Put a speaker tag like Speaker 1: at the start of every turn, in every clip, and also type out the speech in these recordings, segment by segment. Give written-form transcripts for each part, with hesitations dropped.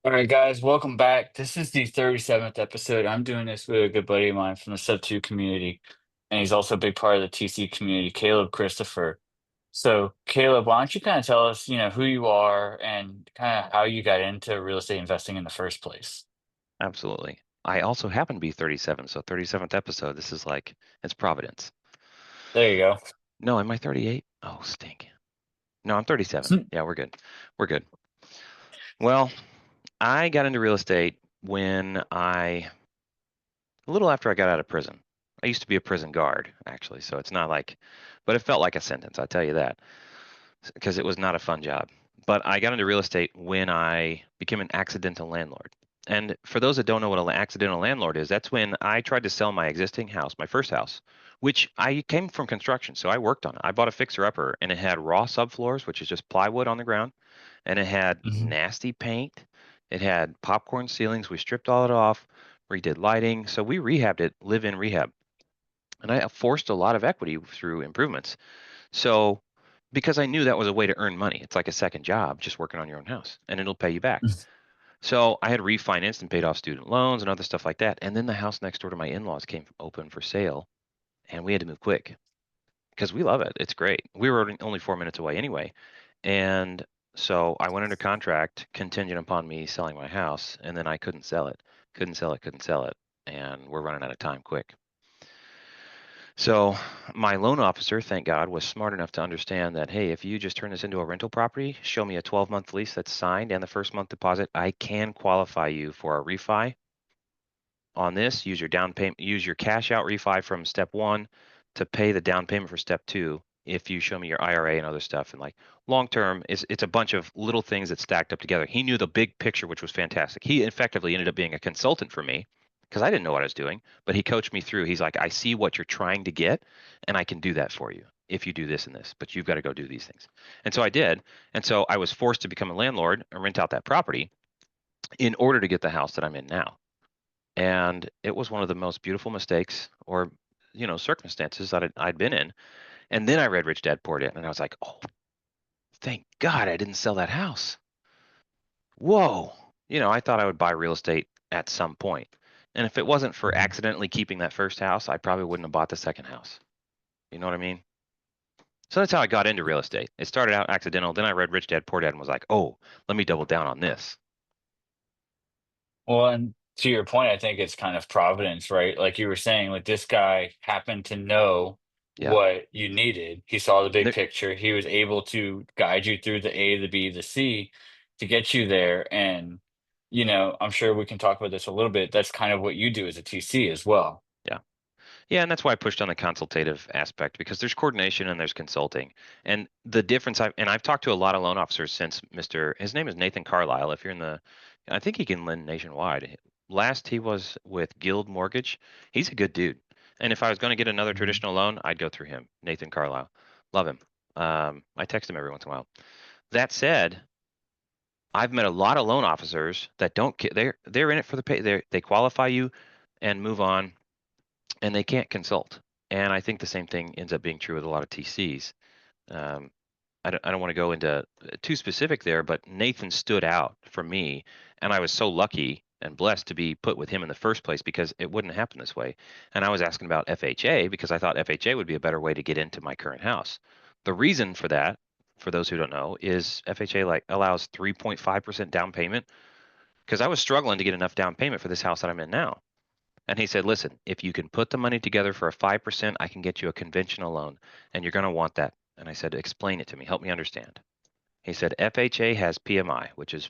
Speaker 1: All right, guys, welcome back. This is the 37th episode. I'm doing this with a good buddy of mine from the SubTo community, and he's also a big part of the TC community, Caleb Christopher. So, Caleb, why don't you kind of tell us, who you are and kind of how you got into real estate investing in the first place?
Speaker 2: Absolutely. I also happen to be 37, so 37th episode. This is like it's Providence.
Speaker 1: There you go.
Speaker 2: No, am I 38? Oh, stink. No, I'm 37. Yeah, we're good. We're good. Well, I got into real estate a little after I got out of prison. I used to be a prison guard, actually, so it's not like, but it felt like a sentence, I'll tell you that, because it was not a fun job. But I got into real estate when I became an accidental landlord. And for those that don't know what an accidental landlord is, that's when I tried to sell my existing house, my first house, which I came from construction, so I worked on it. I bought a fixer-upper, and it had raw subfloors, which is just plywood on the ground, and it had
Speaker 1: Mhm.
Speaker 2: nasty paint. It had popcorn ceilings. We stripped all it off, redid lighting, so we rehabbed it, live-in rehab, and I forced a lot of equity through improvements. So because I knew that was a way to earn money, it's like a second job, just working on your own house, and it'll pay you back. So I had refinanced and paid off student loans and other stuff like that. And then the house next door to my in-laws came open for sale, and we had to move quick because we love it. It's great. We were only 4 minutes away anyway. And so I went under contract contingent upon me selling my house, and then I couldn't sell it. Couldn't sell it, couldn't sell it. And we're running out of time quick. So my loan officer, thank God, was smart enough to understand that, hey, if you just turn this into a rental property, show me a 12-month lease that's signed and the first month deposit, I can qualify you for a refi on this. Use your down payment, use your cash out refi from step one to pay the down payment for step two. If you show me your IRA and other stuff, and like long term, it's a bunch of little things that stacked up together. He knew the big picture, which was fantastic. He effectively ended up being a consultant for me because I didn't know what I was doing, but he coached me through. He's like, I see what you're trying to get, and I can do that for you if you do this and this, but you've got to go do these things. And so I did. And so I was forced to become a landlord and rent out that property in order to get the house that I'm in now. And it was one of the most beautiful mistakes or circumstances that I'd been in. And then I read Rich Dad Poor Dad, and I was like, oh, thank God I didn't sell that house. Whoa. I thought I would buy real estate at some point. And if it wasn't for
Speaker 1: Mhm.
Speaker 2: accidentally keeping that first house, I probably wouldn't have bought the second house. You know what I mean? So that's how I got into real estate. It started out accidental. Then I read Rich Dad Poor Dad and was like, oh, let me double down on this.
Speaker 1: Well, and to your point, I think it's kind of providence, right? Like you were saying, like this guy happened to know
Speaker 2: Yeah.
Speaker 1: what you needed. He saw the big
Speaker 2: There,
Speaker 1: picture. He was able to guide you through the A, the B, the C to get you there. And, I'm sure we can talk about this a little bit. That's kind of what you do as a TC as well.
Speaker 2: yeah. Yeah, and that's why I pushed on the consultative aspect because there's coordination and there's consulting. And the difference I've talked to a lot of loan officers since his name is Nathan Carlisle. If you're in the I think he can lend nationwide. Last he was with Guild Mortgage. He's a good dude. And if I was going to get another
Speaker 1: Mhm.
Speaker 2: traditional loan, I'd go through him, Nathan Carlisle. Love him. I text him every once in a while. That said, I've met a lot of loan officers that don't get they're in it for the pay. They qualify you and move on and they can't consult. And I think the same thing ends up being true with a lot of TCs. Um, I don't want to go into too specific there, but Nathan stood out for me, and I was so lucky and blessed to be put with him in the first place because it wouldn't happen this way. And I was asking about FHA because I thought FHA would be a better way to get into my current house. The reason for that, for those who don't know, is FHA like allows 3.5% down payment because I was struggling to get enough down payment for this house that I'm in now. And he said, listen, if you can put the money together for a 5%, I can get you a conventional loan and you're going to want that. And I said, explain it to me. Help me understand. He said, FHA has PMI, which is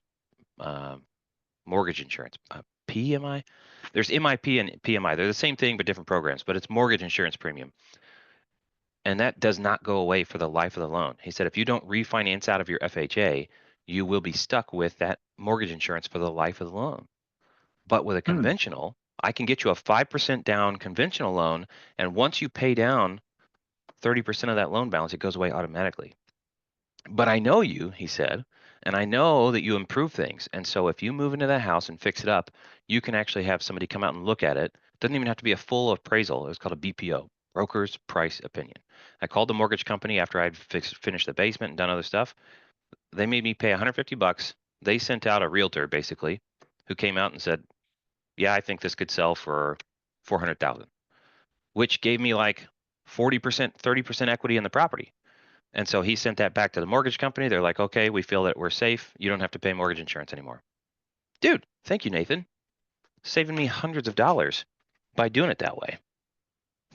Speaker 2: um, mortgage insurance. PMI? There's MIP and PMI. They're the same thing, but different programs, but it's mortgage insurance premium. And that does not go away for the life of the loan. He said, if you don't refinance out of your FHA, you will be stuck with that mortgage insurance for the life of the loan. But with a
Speaker 1: Hmm.
Speaker 2: conventional, I can get you a 5% down conventional loan. And once you pay down 30% of that loan balance, it goes away automatically. But I know you, he said, and I know that you improve things. And so if you move into that house and fix it up, you can actually have somebody come out and look at it. Doesn't even have to be a full appraisal. It was called a BPO, broker's price opinion. I called the mortgage company after I'd finished the basement and done other stuff. They made me pay 150 bucks. they sent out a realtor basically who came out and said, "Yeah, I think this could sell for 400,000," which gave me like 40%, 30% equity in the property. And so he sent that back to the mortgage company. They're like, "Okay, we feel that we're safe. You don't have to pay mortgage insurance anymore." Dude, thank you, Nathan. Saving me hundreds of dollars by doing it that way.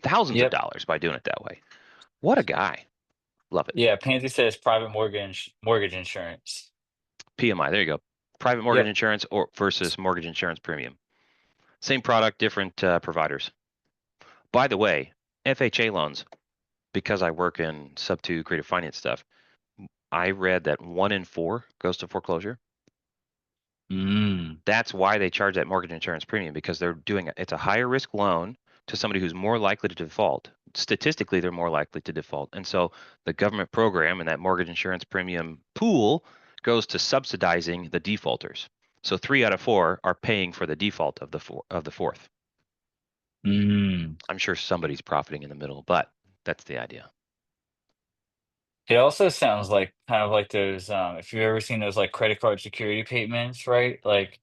Speaker 2: Thousands of
Speaker 1: Yep.
Speaker 2: dollars by doing it that way. What a guy. Love it.
Speaker 1: Yeah, Pansy says private mortgage insurance.
Speaker 2: PMI, there you go. Private mortgage
Speaker 1: Yep.
Speaker 2: insurance or versus mortgage insurance premium. Same product, different providers. By the way, FHA loans, because I work in SubTo creative finance stuff, I read that 1 in 4 goes to foreclosure.
Speaker 1: Mm.
Speaker 2: That's why they charge that mortgage insurance premium, because they're doing it's a higher risk loan to somebody who's more likely to default. Statistically, they're more likely to default. And so the government program and that mortgage insurance premium pool goes to subsidizing the defaulters. So 3 out of 4 are paying for the default of the fourth.
Speaker 1: Mm.
Speaker 2: I'm sure somebody's profiting in the middle, but that's the idea.
Speaker 1: It also sounds like kind of like those, if you've ever seen those like credit card security payments, right? Like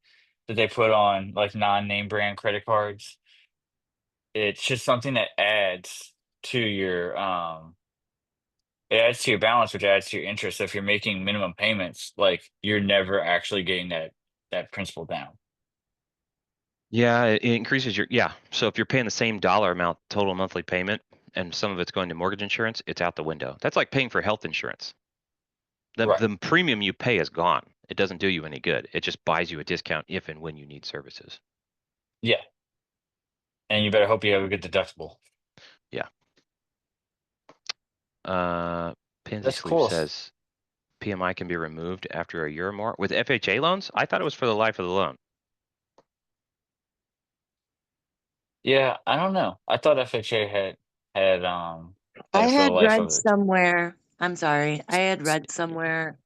Speaker 1: that they put on like non-name brand credit cards. It's just something that to your it adds to your balance, which adds to your interest. So if you're making minimum payments, like you're never actually getting that principal down.
Speaker 2: Yeah, it increases yeah. So if you're paying the same dollar amount total monthly payment and some of it's going to mortgage insurance, it's out the window. That's like paying for health insurance.
Speaker 1: Right.
Speaker 2: The premium you pay is gone. It doesn't do you any good. It just buys you a discount if and when you need services.
Speaker 1: Yeah. And you better hope you have a good deductible.
Speaker 2: Yeah. Pansy
Speaker 1: That's
Speaker 2: Sleep
Speaker 1: cool.
Speaker 2: says PMI can be removed after a year or more. With FHA loans, I thought it was for the life of the loan.
Speaker 1: Yeah, I don't know. I thought FHA had
Speaker 3: I
Speaker 1: it for the
Speaker 3: had
Speaker 1: life
Speaker 3: read
Speaker 1: of it.
Speaker 3: somewhere, I'm sorry, I had read somewhere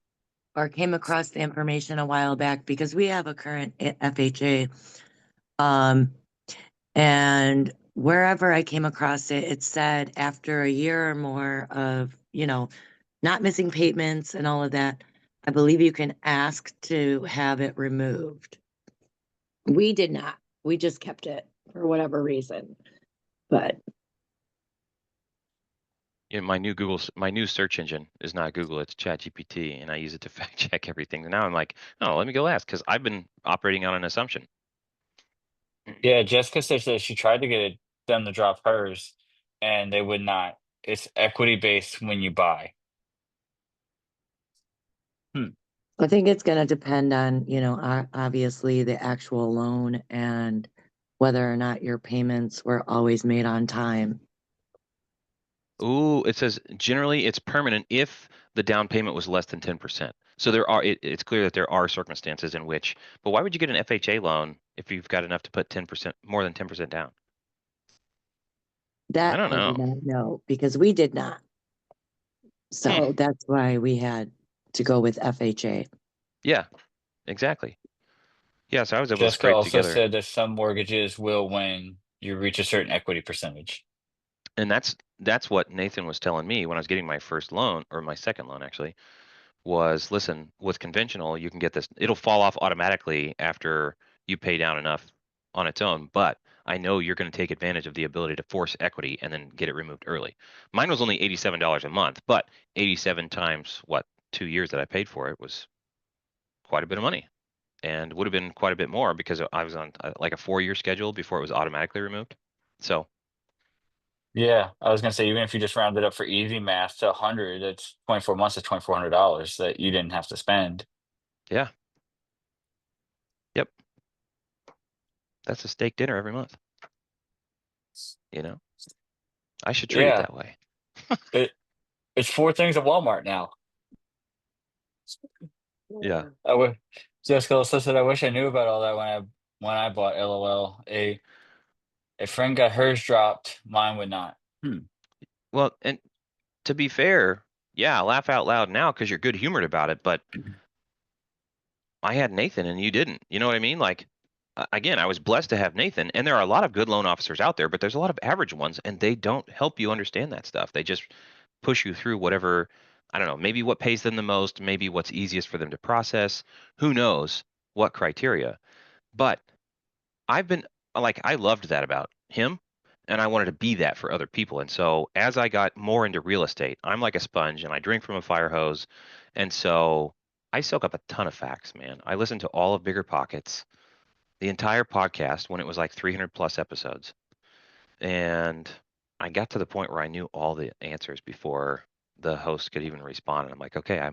Speaker 3: or came across the information a while back because we have a current FHA. Um, and wherever I came across it, it said after a year or more of, not missing payments and all of that, I believe you can ask to have it removed. We did not. We just kept it for whatever reason. But
Speaker 2: My new search engine is not Google, it's ChatGPT, and I use it to fact check everything. And now I'm like, oh, let me go ask because I've been operating on an assumption.
Speaker 1: Yeah, Jessica says that she tried to them to drop hers, and they would not. It's equity based when you buy. Hmm.
Speaker 3: I think it's going to depend on, obviously the actual loan and whether or not your payments were always made on time.
Speaker 2: Ooh, it says generally it's permanent if the down payment was less than 10%. So it's clear that there are circumstances in which, but why would you get an FHA loan if you've got enough to put 10%, more than 10% down? I
Speaker 3: That
Speaker 2: don't
Speaker 3: I do
Speaker 2: know.
Speaker 3: not know because we did not.
Speaker 2: Hmm.
Speaker 3: So that's why we had to go with FHA.
Speaker 2: Yeah, exactly. Yeah, so I was able to
Speaker 1: Jessica
Speaker 2: scrape
Speaker 1: also
Speaker 2: together,
Speaker 1: said that some mortgages will when you reach a certain equity percentage.
Speaker 2: and that's what Nathan was telling me when I was getting my first loan or my second loan actually. Was listen, with conventional, you can get this, it'll fall off automatically after you pay down enough on its own. But I know you're going to take advantage of the ability to force equity and then get it removed early. Mine was only $87 a month, but 87 times what 2 years that I paid for it was quite a bit of money and would have been quite a bit more because I was on like a 4 year schedule before it was automatically removed. So
Speaker 1: Yeah, I was gonna say even if you just round it up for easy math to 100, that's 24 months of $2,400 that you didn't have to spend.
Speaker 2: yeah, yep, that's a steak dinner every month. You know, I should treat it
Speaker 1: Yeah,
Speaker 2: that way.
Speaker 1: it it's four things at Walmart now.
Speaker 2: Yeah.
Speaker 1: I would Jessica also said I wish I knew about all that when I bought LOL. A friend got hers dropped, mine would not. Hmm.
Speaker 2: Well, and to be fair, yeah, laugh out loud now because you're good humored about it, but I had Nathan and you didn't. You know what I mean? Like, again, I was blessed to have Nathan, and there are a lot of good loan officers out there, but there's a lot of average ones, and they don't help you understand that stuff. They just push you through whatever I don't know, maybe what pays them the most, maybe what's easiest for them to process. Who knows what criteria? But I've been like, I loved that about him, and I wanted to be that for other people. And so as I got more into real estate, I'm like a sponge and I drink from a fire hose. And so I soak up a ton of facts, man. I listened to all of Bigger Pockets, the entire podcast when it was like 300 plus episodes. And I got to the point where I knew all the answers before the host could even respond. And I'm like, okay,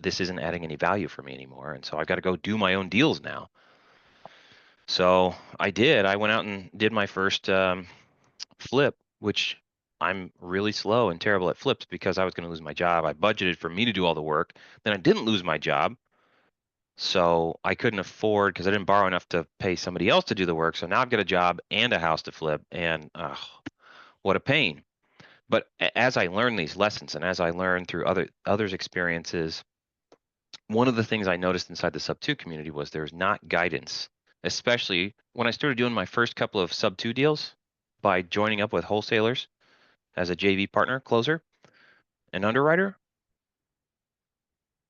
Speaker 2: this isn't adding any value for me anymore. And so I've got to go do my own deals now. So I did. I went out and did my first flip, which I'm really slow and terrible at flips because I was going to lose my job. I budgeted for me to do all the work. Then I didn't lose my job. So I couldn't afford because I didn't borrow enough to pay somebody else to do the work. So now I've got a job and a house to flip. And what a pain. But as I learned these lessons and as I learned through others' experiences, one of the things I noticed inside the Sub 2 community was there's not guidance, especially when I started doing my first couple of Sub 2 deals by joining up with wholesalers as a JV partner, closer, and underwriter.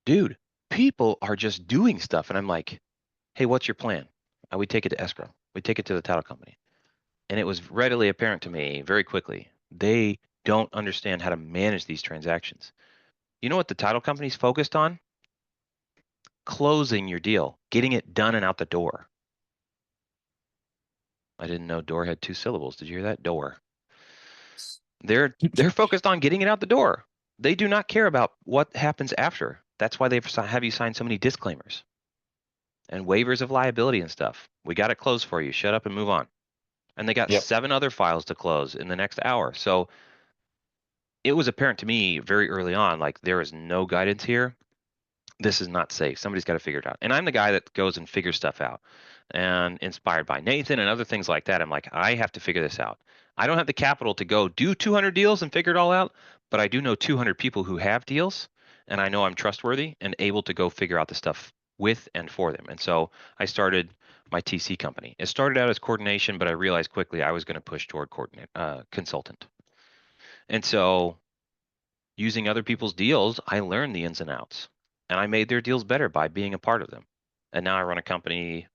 Speaker 2: Dude, people are just doing stuff. And I'm like, hey, what's your plan? We take it to escrow. We take it to the title company. And it was readily apparent to me very quickly. They don't understand how to manage these transactions. You know what the title company's focused on? Closing your deal, getting it done and out the door. I didn't know door had two syllables. Did you hear that? Door. They're focused on getting it out the door. They do not care about what happens after. That's why they have you sign so many disclaimers and waivers of liability and stuff. We got it closed for you. Shut up and move on. And they got
Speaker 1: Yep.
Speaker 2: 7 other files to close in the next hour. So it was apparent to me very early on, like there is no guidance here. This is not safe. Somebody's got to figure it out. And I'm the guy that goes and figures stuff out. And inspired by Nathan and other things like that, I'm like, I have to figure this out. I don't have the capital to go do 200 deals and figure it all out, but I do know 200 people who have deals, and I know I'm trustworthy and able to go figure out the stuff with and for them. And so I started my TC company. It started out as coordination, but I realized quickly I was going to push toward consultant. And so using other people's deals, I learned the ins and outs, and I made their deals better by being a part of them. And now I run a company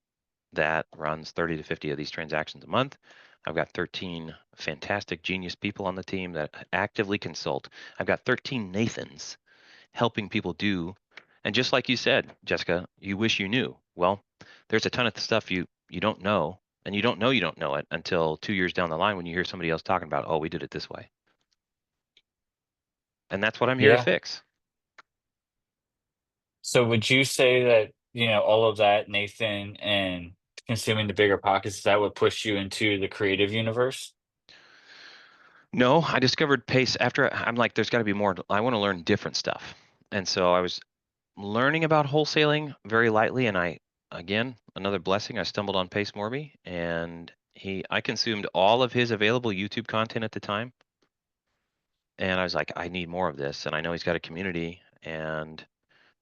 Speaker 2: that runs 30 to 50 of these transactions a month. I've got 13 fantastic genius people on the team that actively consult. I've got 13 Nathans helping people do. And just like you said, Jessica, you wish you knew. Well, there's a ton of stuff you don't know, and you don't know it until 2 years down the line when you hear somebody else talking about, oh, we did it this way. And that's what I'm here to
Speaker 1: Yeah.
Speaker 2: fix.
Speaker 1: So would you say that, all of that, Nathan, and consuming the bigger pockets, is that what pushed you into the creative universe?
Speaker 2: No, I discovered pace after I'm like, there's got to be more. I want to learn different stuff. And so I was learning about wholesaling very lightly. And again, another blessing, I stumbled on Pace Morby and I consumed all of his available YouTube content at the time. And I was like, I need more of this. And I know he's got a community. And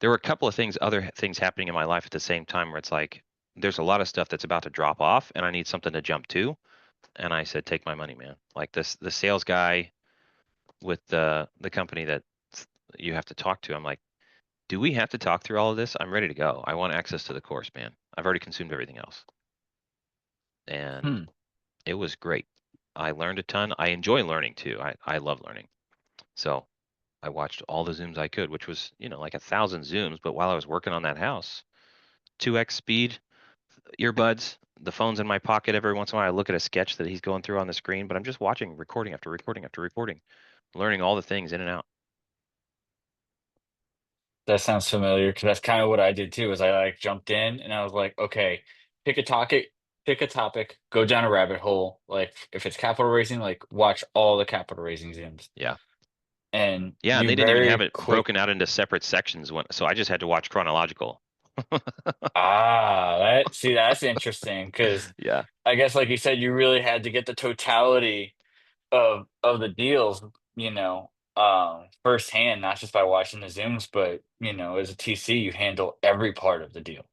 Speaker 2: there were a couple of other things happening in my life at the same time where it's like, there's a lot of stuff that's about to drop off and I need something to jump to. And I said, take my money, man. Like the sales guy with the company that you have to talk to. I'm like, do we have to talk through all of this? I'm ready to go. I want access to the course, man. I've already consumed everything else. And
Speaker 1: Hmm.
Speaker 2: it was great. I learned a ton. I enjoy learning too. I love learning. So I watched all the Zooms I could, which was, like 1,000 Zooms. But while I was working on that house, 2x speed, earbuds, the phone's in my pocket. Every once in a while, I look at a sketch that he's going through on the screen, but I'm just watching recording after recording after recording, learning all the things in and out.
Speaker 1: That sounds familiar because that's kind of what I did too, is I like jumped in and I was like, okay, pick a topic, go down a rabbit hole. Like if it's capital raising, like watch all the capital raising Zooms.
Speaker 2: Yeah.
Speaker 1: And
Speaker 2: Yeah, and
Speaker 1: you
Speaker 2: they didn't even have
Speaker 1: very
Speaker 2: it
Speaker 1: quick.
Speaker 2: broken out into separate sections so I just had to watch chronological.
Speaker 1: That's interesting because
Speaker 2: Yeah.
Speaker 1: I guess like you said, you really had to get the totality of the deals, firsthand, not just by watching the Zooms, but as a TC, you handle every part of the deal.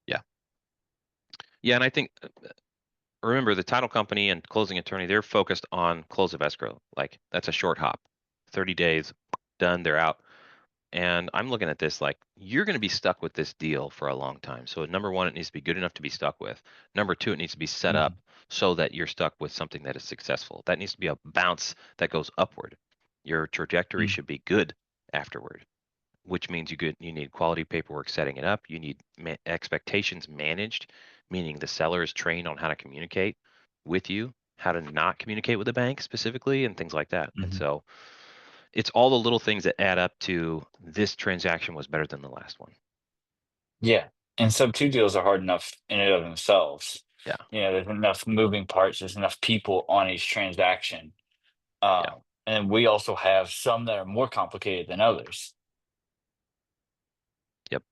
Speaker 2: Yeah. Yeah, and I think remember the title company and closing attorney, they're focused on close of escrow. Like that's a short hop. 30 days, done, they're out. And I'm looking at this like you're going to be stuck with this deal for a long time. So number one, it needs to be good enough to be stuck with. Number two, it needs to be set up
Speaker 1: Hmm.
Speaker 2: so that you're stuck with something that is successful. That needs to be a bounce that goes upward. Your trajectory should be good afterward, which means you need quality paperwork setting it up. You need expectations managed, meaning the seller is trained on how to communicate with you, how to not communicate with the bank specifically, and things like that. And
Speaker 1: Hmm.
Speaker 2: so it's all the little things that add up to this transaction was better than the last one.
Speaker 1: Yeah, and sub-2 deals are hard enough in and of themselves.
Speaker 2: Yeah,
Speaker 1: There's enough moving parts, there's enough people on each transaction.
Speaker 2: yeah,
Speaker 1: And we also have some that are more complicated than others.
Speaker 2: yep.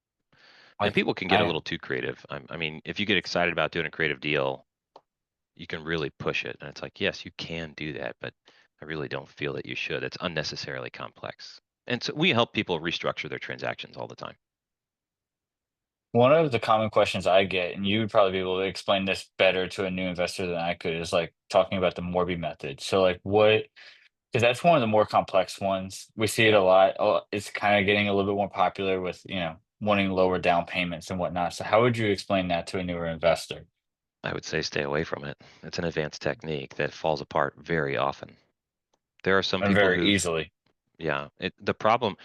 Speaker 2: And
Speaker 1: Like
Speaker 2: people can get a
Speaker 1: I
Speaker 2: little too creative. I mean, if you get excited about doing a creative deal, you can really push it. And it's like, yes, you can do that, but I really don't feel that you should. It's unnecessarily complex. And so we help people restructure their transactions all the time.
Speaker 1: One of the common questions I get, and you would probably be able to explain this better to a new investor than I could, is like talking about the Morby method. So like what, because that's one of the more complex ones. We see it a lot. It's kind of getting a little bit more popular with, wanting lower down payments and whatnot. So how would you explain that to a newer investor?
Speaker 2: I would say stay away from it. It's an advanced technique that falls apart very often. There are some
Speaker 1: And
Speaker 2: people
Speaker 1: very
Speaker 2: who've,
Speaker 1: easily.
Speaker 2: yeah, here's the problem.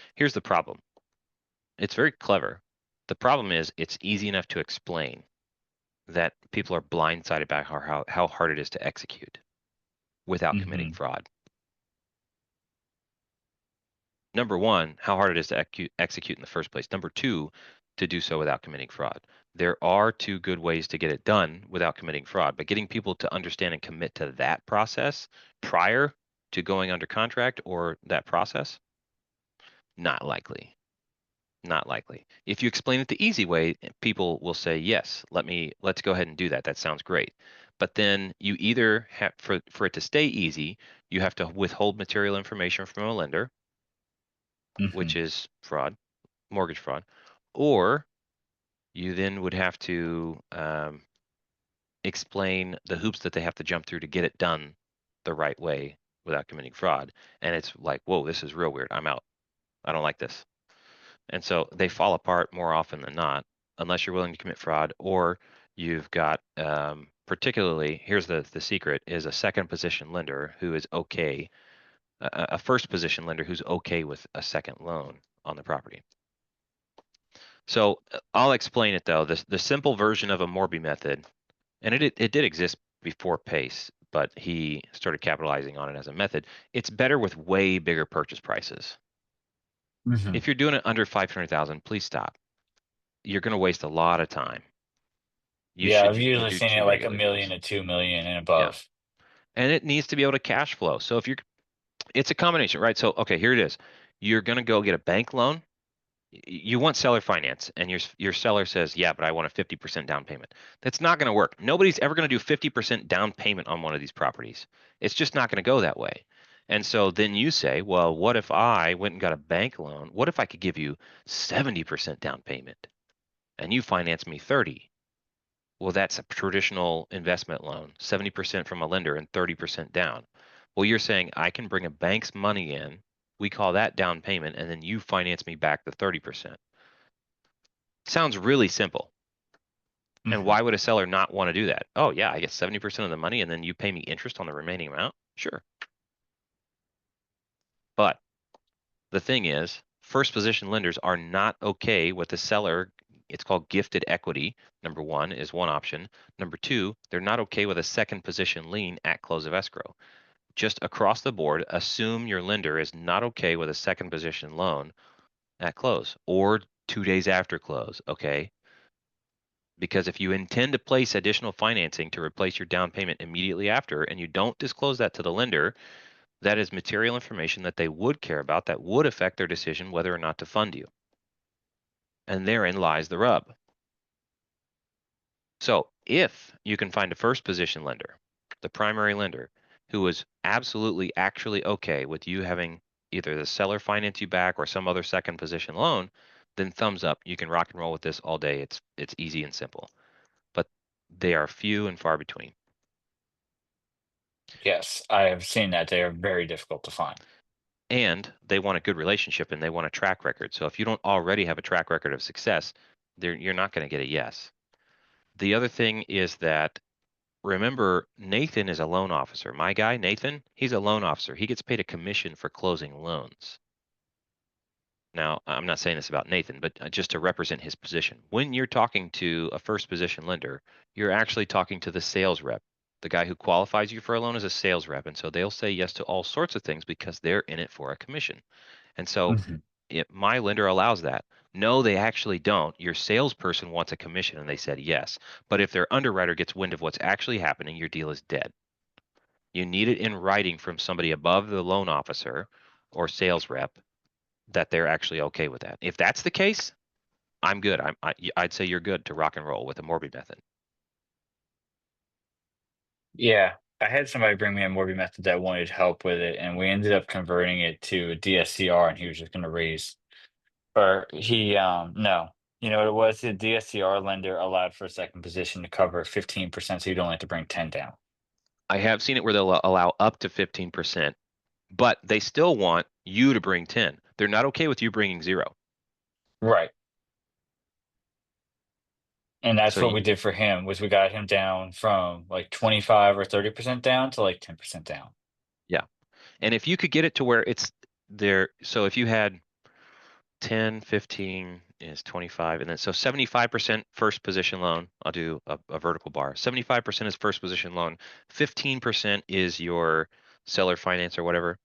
Speaker 2: It's very clever. The problem is it's easy enough to explain that people are blindsided by how hard it is to execute without committing
Speaker 1: Hmm.
Speaker 2: fraud. Number one, how hard it is to execute in the first place. Number two, to do so without committing fraud. There are two good ways to get it done without committing fraud, but getting people to understand and commit to that process prior to going under contract or that process, not likely. Not likely. If you explain it the easy way, people will say, "Yes, let's go ahead and do that. That sounds great." But then you either have for it to stay easy, you have to withhold material information from a lender,
Speaker 1: Hmm.
Speaker 2: which is fraud, mortgage fraud, or you then would have to explain the hoops that they have to jump through to get it done the right way without committing fraud. And it's like, whoa, this is real weird. I'm out. I don't like this. And so they fall apart more often than not, unless you're willing to commit fraud or you've got, particularly, here's the secret, is a second position lender who is okay, a first position lender who's okay with a second loan on the property. So I'll explain it though. The simple version of a Morby method, and it did exist before Pace, but he started capitalizing on it as a method. It's better with way bigger purchase prices.
Speaker 1: Hmm.
Speaker 2: If you're doing it under 500,000, please stop. You're going to waste a lot of time. You
Speaker 1: Yeah,
Speaker 2: should
Speaker 1: I've
Speaker 2: just go
Speaker 1: usually
Speaker 2: do
Speaker 1: seen
Speaker 2: two
Speaker 1: it like a
Speaker 2: regular
Speaker 1: million
Speaker 2: deals.
Speaker 1: to 2 million and
Speaker 2: Yeah.
Speaker 1: above.
Speaker 2: And it needs to be able to cash flow. So if you're, it's a combination, right? So, okay, here it is. You're going to go get a bank loan. You want seller finance, and your seller says, "Yeah, but I want a 50% down payment." That's not going to work. Nobody's ever going to do 50% down payment on one of these properties. It's just not going to go that way. And so then you say, "Well, what if I went and got a bank loan? What if I could give you 70% down payment and you finance me 30?" Well, that's a traditional investment loan, 70% from a lender and 30% down. Well, you're saying I can bring a bank's money in, we call that down payment, and then you finance me back the 30%. Sounds really simple. And
Speaker 1: Hmm.
Speaker 2: why would a seller not want to do that? Oh, yeah, I get 70% of the money and then you pay me interest on the remaining amount? Sure. But the thing is, first position lenders are not okay with the seller. It's called gifted equity. Number one is one option. Number two, they're not okay with a second position lien at close of escrow. Just across the board, assume your lender is not okay with a second position loan at close or 2 days after close. Okay. Because if you intend to place additional financing to replace your down payment immediately after and you don't disclose that to the lender, that is material information that they would care about that would affect their decision whether or not to fund you. And therein lies the rub. So if you can find a first position lender, the primary lender, who is absolutely actually okay with you having either the seller finance you back or some other second position loan, then thumbs up. You can rock and roll with this all day. It's easy and simple. But they are few and far between.
Speaker 1: Yes, I have seen that they are very difficult to find.
Speaker 2: and they want a good relationship and they want a track record. So if you don't already have a track record of success, you're not going to get a yes. The other thing is that remember, Nathan is a loan officer. My guy, Nathan, he's a loan officer. He gets paid a commission for closing loans. Now, I'm not saying this about Nathan, but just to represent his position. When you're talking to a first position lender, you're actually talking to the sales rep. The guy who qualifies you for a loan is a sales rep. And so they'll say yes to all sorts of things because they're in it for a commission. And so
Speaker 1: Mhm.
Speaker 2: my lender allows that. No, they actually don't. Your salesperson wants a commission and they said yes. But if their underwriter gets wind of what's actually happening, your deal is dead. You need it in writing from somebody above the loan officer or sales rep that they're actually okay with that. If that's the case, I'm good. I'd say you're good to rock and roll with a Morby method.
Speaker 1: Yeah, I had somebody bring me a Morby method that wanted help with it, and we ended up converting it to a DSCR, and he was just going to raise, or he, no, you know what it was? The DSCR lender allowed for a second position to cover 15%, so you'd only have to bring 10 down.
Speaker 2: I have seen it where they'll allow up to 15%, but they still want you to bring 10. They're not okay with you bringing 0.
Speaker 1: Right. And
Speaker 2: So
Speaker 1: that's what we did for him was we got him down from like 25 or 30% down to like 10% down.
Speaker 2: yeah. And if you could get it to where it's there, so if you had 10, 15 is 25, and then so 75% first position loan, I'll do a vertical bar. 75% is first position loan, 15% is your seller finance or whatever.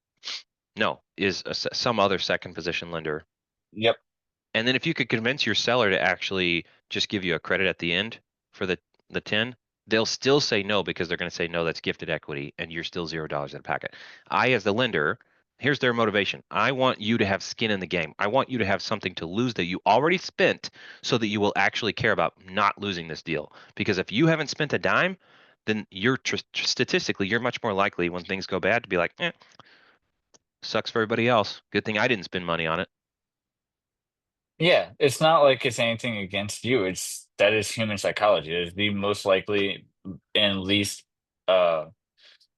Speaker 2: No, is some other second position lender.
Speaker 1: Yep.
Speaker 2: And then if you could convince your seller to actually just give you a credit at the end for the 10, they'll still say no because they're going to say no, that's gifted equity and you're still $0 in a packet. I, as the lender, here's their motivation. I want you to have skin in the game. I want you to have something to lose that you already spent so that you will actually care about not losing this deal. Because if you haven't spent a dime, then you're statistically, you're much more likely when things go bad to be like, sucks for everybody else. Good thing I didn't spend money on it.
Speaker 1: Yeah, it's not like it's anything against you. It's that is human psychology. It is the most likely and least uh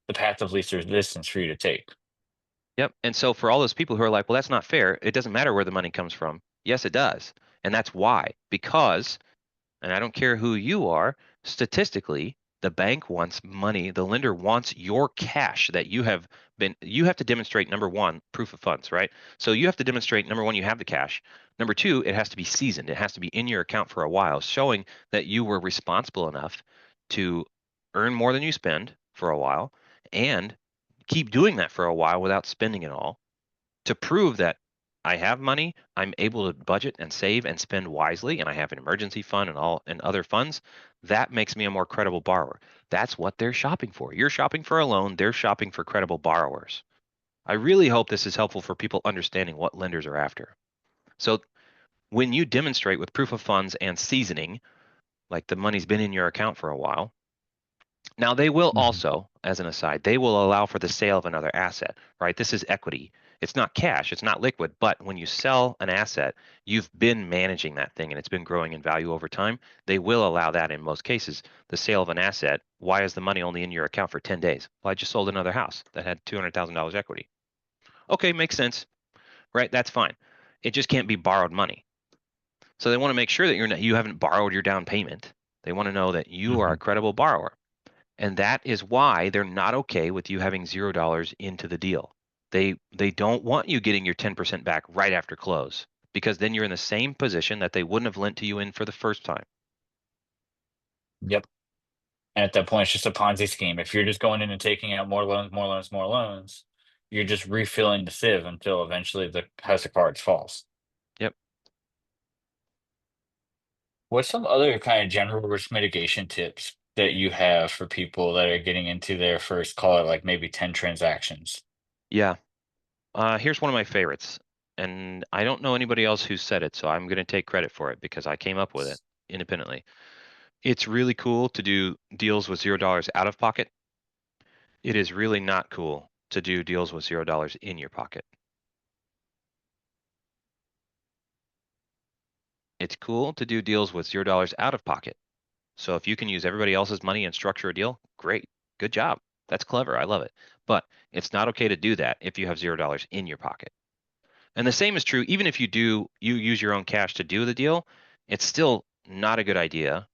Speaker 1: the path of least resistance for you to take.
Speaker 2: Yep. And so for all those people who are like, well, that's not fair. It doesn't matter where the money comes from. Yes, it does. And that's why. Because, and I don't care who you are, statistically, the bank wants money. The lender wants your cash that you have to demonstrate number one, proof of funds, right? So you have to demonstrate number one, you have the cash. Number two, it has to be seasoned. It has to be in your account for a while, showing that you were responsible enough to earn more than you spend for a while and keep doing that for a while without spending it all to prove that I have money, I'm able to budget and save and spend wisely, and I have an emergency fund and other funds. That makes me a more credible borrower. That's what they're shopping for. You're shopping for a loan, they're shopping for credible borrowers. I really hope this is helpful for people understanding what lenders are after. So when you demonstrate with proof of funds and seasoning, like the money's been in your account for a while, now, they will
Speaker 1: Mhm.
Speaker 2: also, as an aside, they will allow for the sale of another asset, right? This is equity. It's not cash, it's not liquid, but when you sell an asset, you've been managing that thing and it's been growing in value over time. They will allow that in most cases. The sale of an asset, why is the money only in your account for 10 days? Well, I just sold another house that had $200,000 equity. Okay, makes sense, right? That's fine. It just can't be borrowed money. So they want to make sure that you haven't borrowed your down payment. They want to know that you are a
Speaker 1: Mhm.
Speaker 2: credible borrower. And that is why they're not okay with you having $0 into the deal. They don't want you getting your 10% back right after close because then you're in the same position that they wouldn't have lent to you in for the first time.
Speaker 1: Yep. And at that point, it's just a Ponzi scheme. If you're just going in and taking out more loans, more loans, more loans, you're just refilling the sieve until eventually the house of cards falls.
Speaker 2: Yep.
Speaker 1: What's some other kind of general risk mitigation tips that you have for people that are getting into their first, call it like maybe 10 transactions?
Speaker 2: Yeah. Here's one of my favorites. And I don't know anybody else who said it, so I'm going to take credit for it because I came up with it independently. It's really cool to do deals with $0 out of pocket. It is really not cool to do deals with $0 in your pocket. It's cool to do deals with $0 out of pocket. So if you can use everybody else's money and structure a deal, great. Good job. That's clever. I love it. But it's not okay to do that if you have $0 in your pocket. And the same is true even if you use your own cash to do the deal, it's still not a good idea,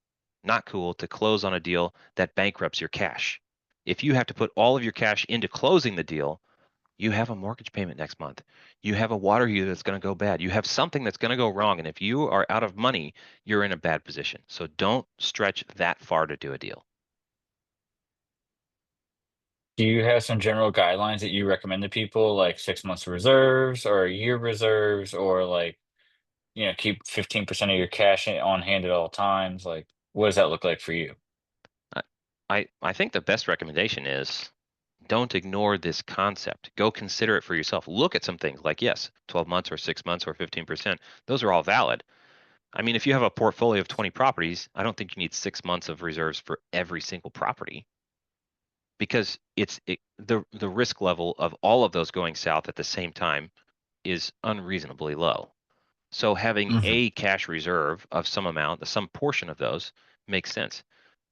Speaker 2: not cool to close on a deal that bankrupts your cash. If you have to put all of your cash into closing the deal, you have a mortgage payment next month. You have a water heater that's going to go bad. You have something that's going to go wrong. And if you are out of money, you're in a bad position. So don't stretch that far to do a deal.
Speaker 1: Do you have some general guidelines that you recommend to people, like 6 months reserves or a year reserves, or like, keep 15% of your cash on hand at all times? Like, what does that look like for you?
Speaker 2: I, I think the best recommendation is don't ignore this concept. Go consider it for yourself. Look at some things like, yes, 12 months or 6 months or 15%. Those are all valid. I mean, if you have a portfolio of 20 properties, I don't think you need 6 months of reserves for every single property because the risk level of all of those going south at the same time is unreasonably low. So having
Speaker 1: Hmm.
Speaker 2: a cash reserve of some amount, some portion of those makes sense.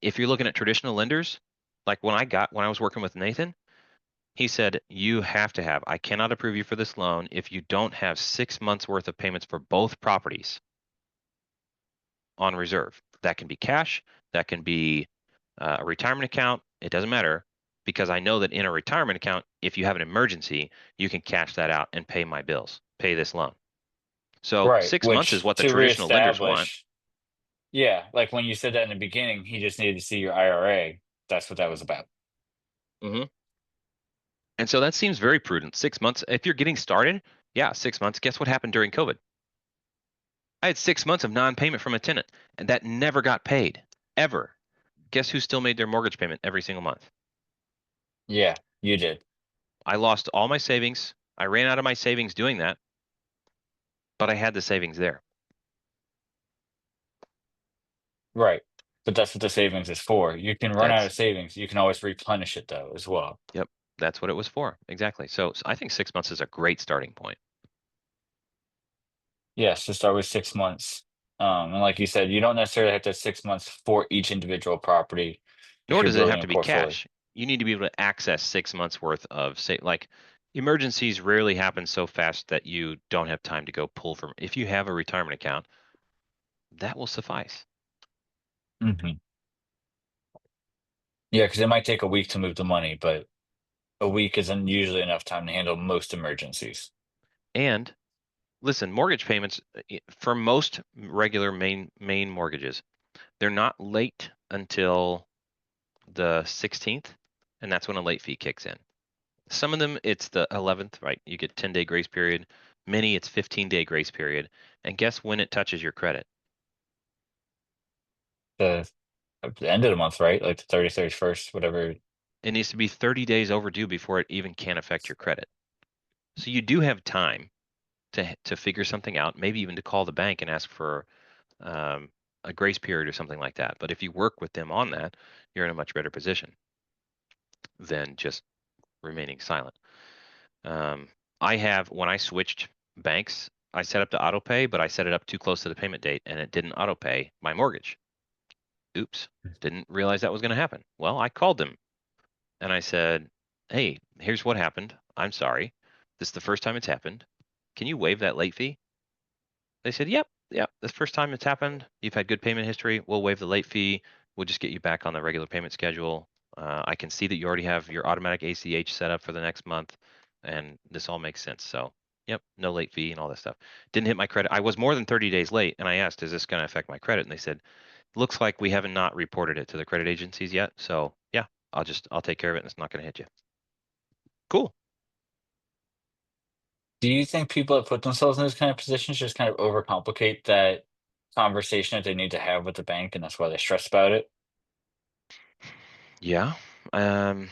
Speaker 2: If you're looking at traditional lenders, like when I was working with Nathan, he said, you have to have, I cannot approve you for this loan if you don't have 6 months worth of payments for both properties on reserve. That can be cash, that can be a retirement account. It doesn't matter because I know that in a retirement account, if you have an emergency, you can cash that out and pay my bills, pay this loan. So
Speaker 1: Right.
Speaker 2: 6 months is
Speaker 1: Which
Speaker 2: what the
Speaker 1: to
Speaker 2: traditional lenders want.
Speaker 1: reestablish, yeah, like when you said that in the beginning, he just needed to see your IRA. That's what that was about.
Speaker 2: Hmm. And so that seems very prudent. 6 months, if you're getting started, yeah, 6 months. Guess what happened during COVID? I had 6 months of non-payment from a tenant, and that never got paid, ever. Guess who still made their mortgage payment every single month?
Speaker 1: Yeah, you did.
Speaker 2: I lost all my savings. I ran out of my savings doing that, but I had the savings there.
Speaker 1: Right. But that's what the savings is for. You can run out of
Speaker 2: That's,
Speaker 1: savings. You can always replenish it though as well.
Speaker 2: yep, that's what it was for. Exactly. So I think 6 months is a great starting point.
Speaker 1: Yes, to start with 6 months. And like you said, you don't necessarily have to have 6 months for each individual property if
Speaker 2: Nor
Speaker 1: you're
Speaker 2: does it have
Speaker 1: building a
Speaker 2: to be
Speaker 1: portfolio.
Speaker 2: cash. You need to be able to access 6 months worth of, say, like emergencies rarely happen so fast that you don't have time to go pull from. If you have a retirement account, that will suffice.
Speaker 1: Hmm. Yeah, because it might take a week to move the money, but a week isn't usually enough time to handle most emergencies.
Speaker 2: And listen, mortgage payments for most regular main mortgages, they're not late until the 16th, and that's when a late fee kicks in. Some of them it's the 11th, right? You get 10-day grace period. Many it's 15-day grace period. And guess when it touches your credit?
Speaker 1: The At the end of the month, right? Like the 30th, 31st, whatever.
Speaker 2: It needs to be 30 days overdue before it even can affect your credit. So you do have time to figure something out, maybe even to call the bank and ask for um, a grace period or something like that. But if you work with them on that, you're in a much better position than just remaining silent. Um, I have when I switched banks, I set up to auto pay, but I set it up too close to the payment date and it didn't auto pay my mortgage. Oops, didn't realize that was going to happen. Well, I called them and I said, "Hey, here's what happened. I'm sorry. This is the first time it's happened. Can you waive that late fee?" They said, "Yep, yep. This first time it's happened. You've had good payment history. We'll waive the late fee. We'll just get you back on the regular payment schedule. I can see that you already have your automatic ACH set up for the next month, and this all makes sense. So, yep, no late fee and all that stuff. Didn't hit my credit. I was more than 30 days late, and I asked, "Is this going to affect my credit?" And they said, "Looks like we haven't not reported it to the credit agencies yet. So, yeah, I'll take care of it, and it's not going to hit you." Cool.
Speaker 1: Do you think people that put themselves in those kind of positions just kind of overcomplicate that conversation that they need to have with the bank, and that's why they stress about it?
Speaker 2: Yeah. Um,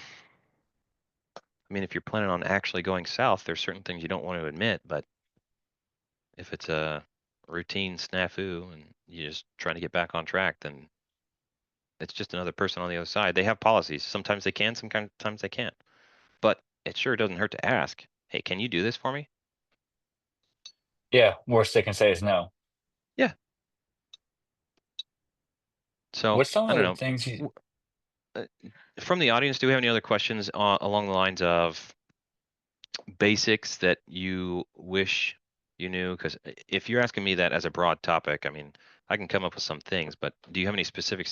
Speaker 2: I mean, if you're planning on actually going south, there's certain things you don't want to admit, but if it's a routine snafu and you're just trying to get back on track, then it's just another person on the other side. They have policies. Sometimes they can, sometimes they can't. But it sure doesn't hurt to ask, "Hey, can you do this for me?"
Speaker 1: Yeah, worst they can say is no.
Speaker 2: Yeah. So
Speaker 1: What's some
Speaker 2: I
Speaker 1: of
Speaker 2: don't
Speaker 1: the
Speaker 2: know.
Speaker 1: things you
Speaker 2: W- uh, from the audience, do we have any other questions along the lines of basics that you wish you knew? Because if you're asking me that as a broad topic, I mean, I can come up with some things, but do you have any specific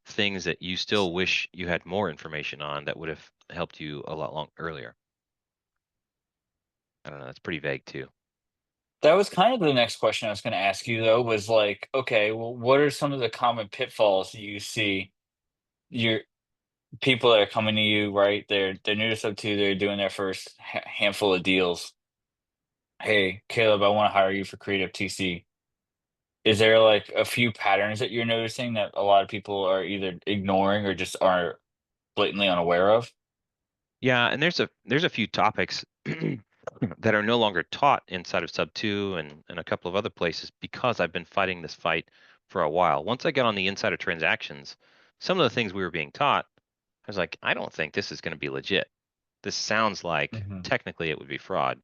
Speaker 2: things that you still wish you had more information on that would have helped you a lot earlier? I don't know. That's pretty vague too.
Speaker 1: That was kind of the next question I was going to ask you, though, was like, okay, well, what are some of the common pitfalls you see your people that are coming to you, right? They're new to Sub2, they're doing their first handful of deals. Hey, Caleb, I want to hire you for creative TC. Is there like a few patterns that you're noticing that a lot of people are either ignoring or just are blatantly unaware of?
Speaker 2: Yeah, and there's a few topics that are no longer taught inside of Sub 2 and a couple of other places because I've been fighting this fight for a while. Once I got on the inside of transactions, some of the things we were being taught, I was like, I don't think this is going to be legit. This sounds like
Speaker 1: Hmm.
Speaker 2: technically it would be fraud,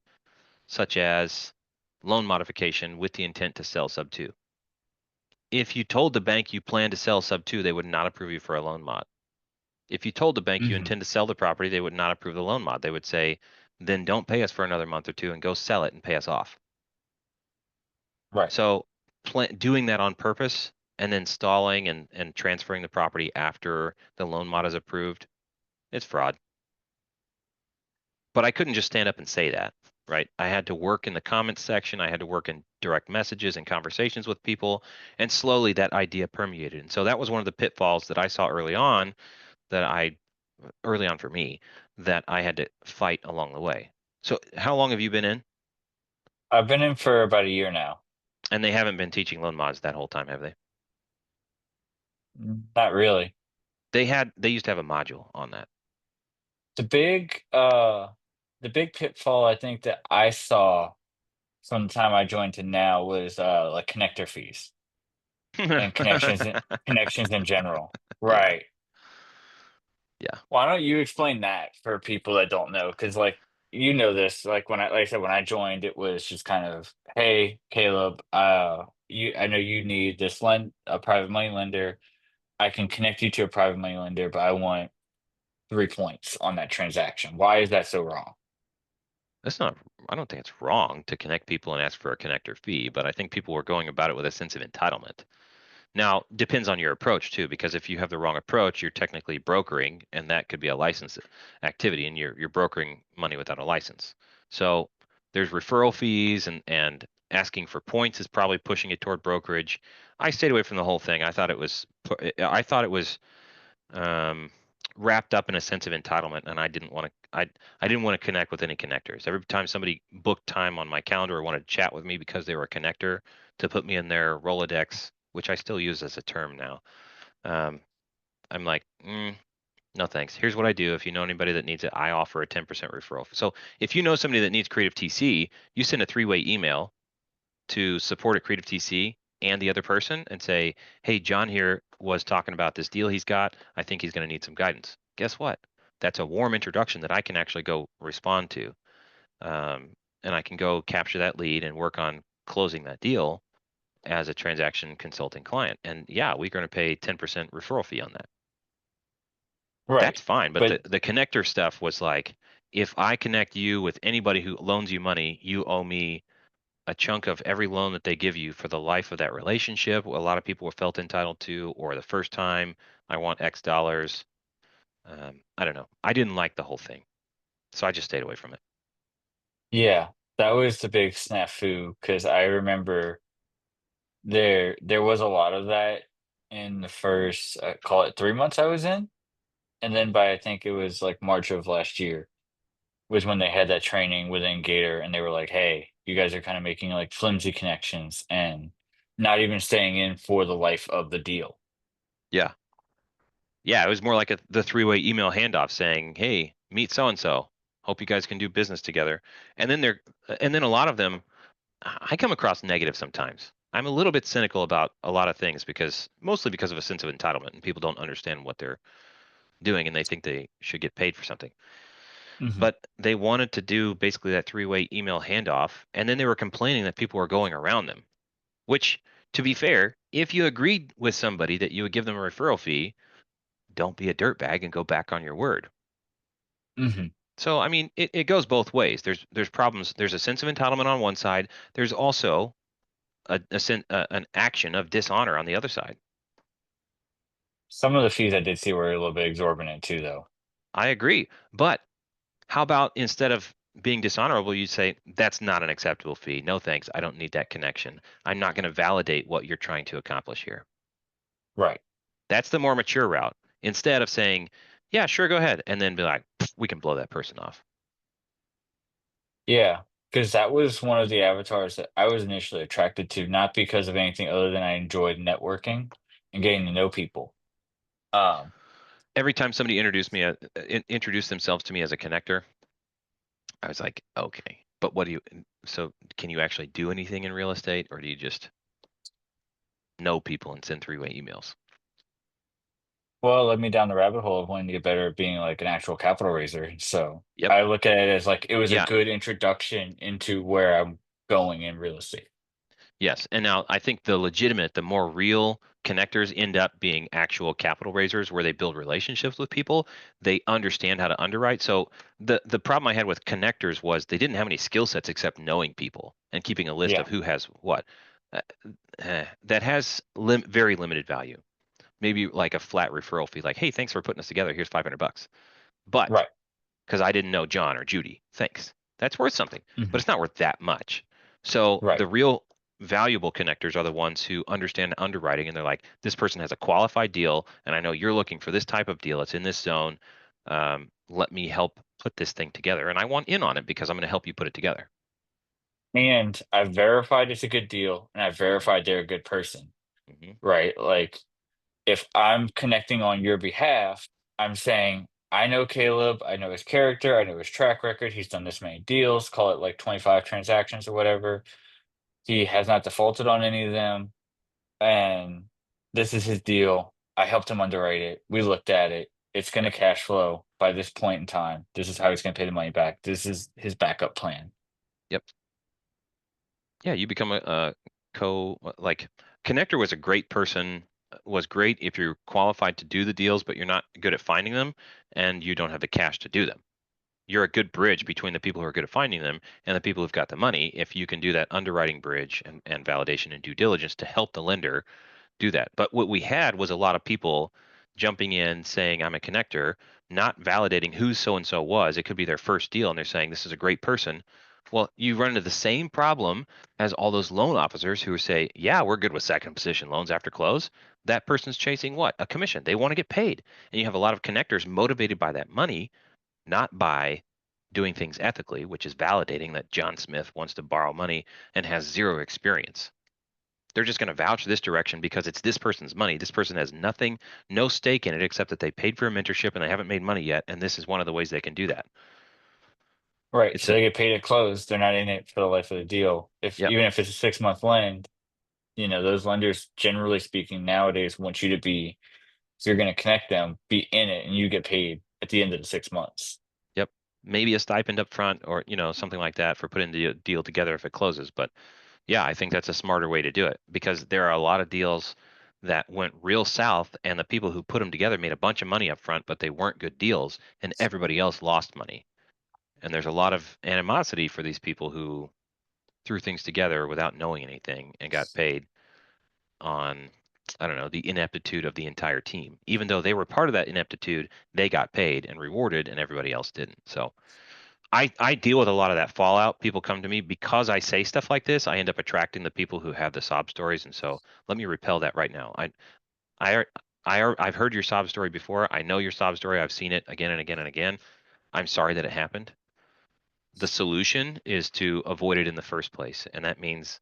Speaker 2: such as loan modification with the intent to sell Sub 2. If you told the bank you plan to sell Sub 2, they would not approve you for a loan mod. If you told the bank you
Speaker 1: Hmm.
Speaker 2: intend to sell the property, they would not approve the loan mod. They would say, then don't pay us for another month or two and go sell it and pay us off.
Speaker 1: Right.
Speaker 2: So doing that on purpose and then stalling and transferring the property after the loan mod is approved, it's fraud. But I couldn't just stand up and say that, right? I had to work in the comments section. I had to work in direct messages and conversations with people. And slowly that idea permeated. And so that was one of the pitfalls that I saw that I early on for me that I had to fight along the way. So how long have you been in?
Speaker 1: I've been in for about a year now.
Speaker 2: And they haven't been teaching loan mods that whole time, have they?
Speaker 1: Not really.
Speaker 2: They used to have a module on that.
Speaker 1: The big the big pitfall I think that I saw from the time I joined to now was like connector fees and connections in general.
Speaker 2: Yeah,
Speaker 1: Right.
Speaker 2: yeah.
Speaker 1: Why don't you explain that for people that don't know? Because like you know this, like like I said, when I joined, it was just kind of, hey, Caleb, I know you need this a private money lender. I can connect you to a private money lender, but I want 3 points on that transaction. Why is that so wrong?
Speaker 2: That's not, I don't think it's wrong to connect people and ask for a connector fee, but I think people were going about it with a sense of entitlement. Now, depends on your approach too, because if you have the wrong approach, you're technically brokering, and that could be a license activity, and you're brokering money without a license. So there's referral fees, and asking for points is probably pushing it toward brokerage. I stayed away from the whole thing. I thought it was um, wrapped up in a sense of entitlement, and I didn't want to connect with any connectors. Every time somebody booked time on my calendar or wanted to chat with me because they were a connector to put me in their Rolodex, which I still use as a term now, um, I'm like, no thanks. Here's what I do. If you know anybody that needs it, I offer a 10% referral. So if you know somebody that needs Creative TC, you send a three-way email to support at Creative TC and the other person and say, hey, John here was talking about this deal he's got. I think he's going to need some guidance. Guess what? That's a warm introduction that I can actually go respond to. Um, and I can go capture that lead and work on closing that deal as a transaction consulting client. And yeah, we're going to pay 10% referral fee on that.
Speaker 1: Right.
Speaker 2: That's fine. But
Speaker 1: But
Speaker 2: the connector stuff was like, if I connect you with anybody who loans you money, you owe me a chunk of every loan that they give you for the life of that relationship. A lot of people were felt entitled to, or the first time I want X dollars. I don't know. I didn't like the whole thing, so I just stayed away from it.
Speaker 1: yeah, that was the big snafu because I remember there was a lot of that in the first call it 3 months I was in, and then by I think it was like March of last year was when they had that training within Gator, and they were like, "Hey, you guys are kind of making like flimsy connections and not even staying in for the life of the deal."
Speaker 2: Yeah, yeah. It was more like the three-way email handoff saying, "Hey, meet so and so. Hope you guys can do business together." And then and then a lot of them, I come across negative sometimes. I'm a little bit cynical about a lot of things mostly because of a sense of entitlement, and people don't understand what they're doing, and they think they should get paid for something.
Speaker 1: Hmm.
Speaker 2: But they wanted to do basically that three-way email handoff, and then they were complaining that people were going around them, which, to be fair, if you agreed with somebody that you would give them a referral fee, don't be a dirtbag and go back on your word.
Speaker 1: Hmm.
Speaker 2: So I mean, it goes both ways. There's problems. There's a sense of entitlement on one side. There's also an action of dishonor on the other side.
Speaker 1: Some of the fees I did see were a little bit exorbitant too, though.
Speaker 2: I agree. But how about instead of being dishonorable, you say, that's not an acceptable fee. No thanks. I don't need that connection. I'm not going to validate what you're trying to accomplish here.
Speaker 1: Right.
Speaker 2: That's the more mature route. Instead of saying, yeah, sure, go ahead. And then be like, we can blow that person off.
Speaker 1: Yeah, because that was one of the avatars that I was initially attracted to, not because of anything other than I enjoyed networking and getting to know people. Um,
Speaker 2: Every time somebody introduced themselves to me as a connector, I was like, okay, but what do you, so can you actually do anything in real estate, or do you just know people and send three-way emails?
Speaker 1: well, it led me down the rabbit hole of wanting to get better at being like an actual capital raiser. So
Speaker 2: Yep.
Speaker 1: I look at it as like it was a
Speaker 2: Yeah.
Speaker 1: good introduction into where I'm going in real estate.
Speaker 2: Yes. And now I think the more real connectors end up being actual capital raisers where they build relationships with people. They understand how to underwrite. So the problem I had with connectors was they didn't have any skill sets except knowing people and keeping a list
Speaker 1: Yeah,
Speaker 2: of who has what. Uh, that has very limited value. Maybe like a flat referral fee, like, hey, thanks for putting us together. Here's $500. But
Speaker 1: right,
Speaker 2: because I didn't know John or Judy. Thanks. That's worth something, but
Speaker 1: hmm,
Speaker 2: it's not worth that much. So
Speaker 1: right.
Speaker 2: the real valuable connectors are the ones who understand underwriting and they're like, this person has a qualified deal, and I know you're looking for this type of deal. It's in this zone. Let me help put this thing together, and I want in on it because I'm going to help you put it together.
Speaker 1: And I've verified it's a good deal, and I've verified they're a good person,
Speaker 2: Hmm.
Speaker 1: right? Like if I'm connecting on your behalf, I'm saying, I know Caleb, I know his character, I know his track record. He's done this many deals, call it like 25 transactions or whatever. He has not defaulted on any of them. And this is his deal. I helped him underwrite it. We looked at it. It's going to
Speaker 2: Yep.
Speaker 1: cash flow by this point in time. This is how he's going to pay the money back. This is his backup plan.
Speaker 2: Yep. Yeah, you become a like connector was a great person, was great if you're qualified to do the deals, but you're not good at finding them and you don't have the cash to do them. You're a good bridge between the people who are good at finding them and the people who've got the money if you can do that underwriting bridge and validation and due diligence to help the lender do that. But what we had was a lot of people jumping in saying, I'm a connector, not validating who so and so was. It could be their first deal and they're saying, this is a great person. Well, you run into the same problem as all those loan officers who say, yeah, we're good with second position loans after close. That person's chasing what? A commission. They want to get paid. And you have a lot of connectors motivated by that money, not by doing things ethically, which is validating that John Smith wants to borrow money and has zero experience. They're just going to vouch this direction because it's this person's money. This person has nothing, no stake in it except that they paid for a mentorship and they haven't made money yet. And this is one of the ways they can do that.
Speaker 1: Right.
Speaker 2: It's
Speaker 1: So
Speaker 2: a,
Speaker 1: they get paid at close. They're not in it for the life of the deal. If
Speaker 2: yep,
Speaker 1: even if it's a 6 month lend, those lenders, generally speaking, nowadays want you to be, if you're going to connect them, be in it and you get paid at the end of the 6 months.
Speaker 2: yep. Maybe a stipend up front or, something like that for putting the deal together if it closes. But yeah, I think that's a smarter way to do it because there are a lot of deals that went real south and the people who put them together made a bunch of money up front, but they weren't good deals and everybody else lost money. And there's a lot of animosity for these people who threw things together without knowing anything and got paid on, I don't know, the ineptitude of the entire team. Even though they were part of that ineptitude, they got paid and rewarded and everybody else didn't. So I deal with a lot of that fallout. People come to me because I say stuff like this. I end up attracting the people who have the sob stories, and so let me repel that right now. I I've heard your sob story before. I know your sob story. I've seen it again and again and again. I'm sorry that it happened. The solution is to avoid it in the first place, and that means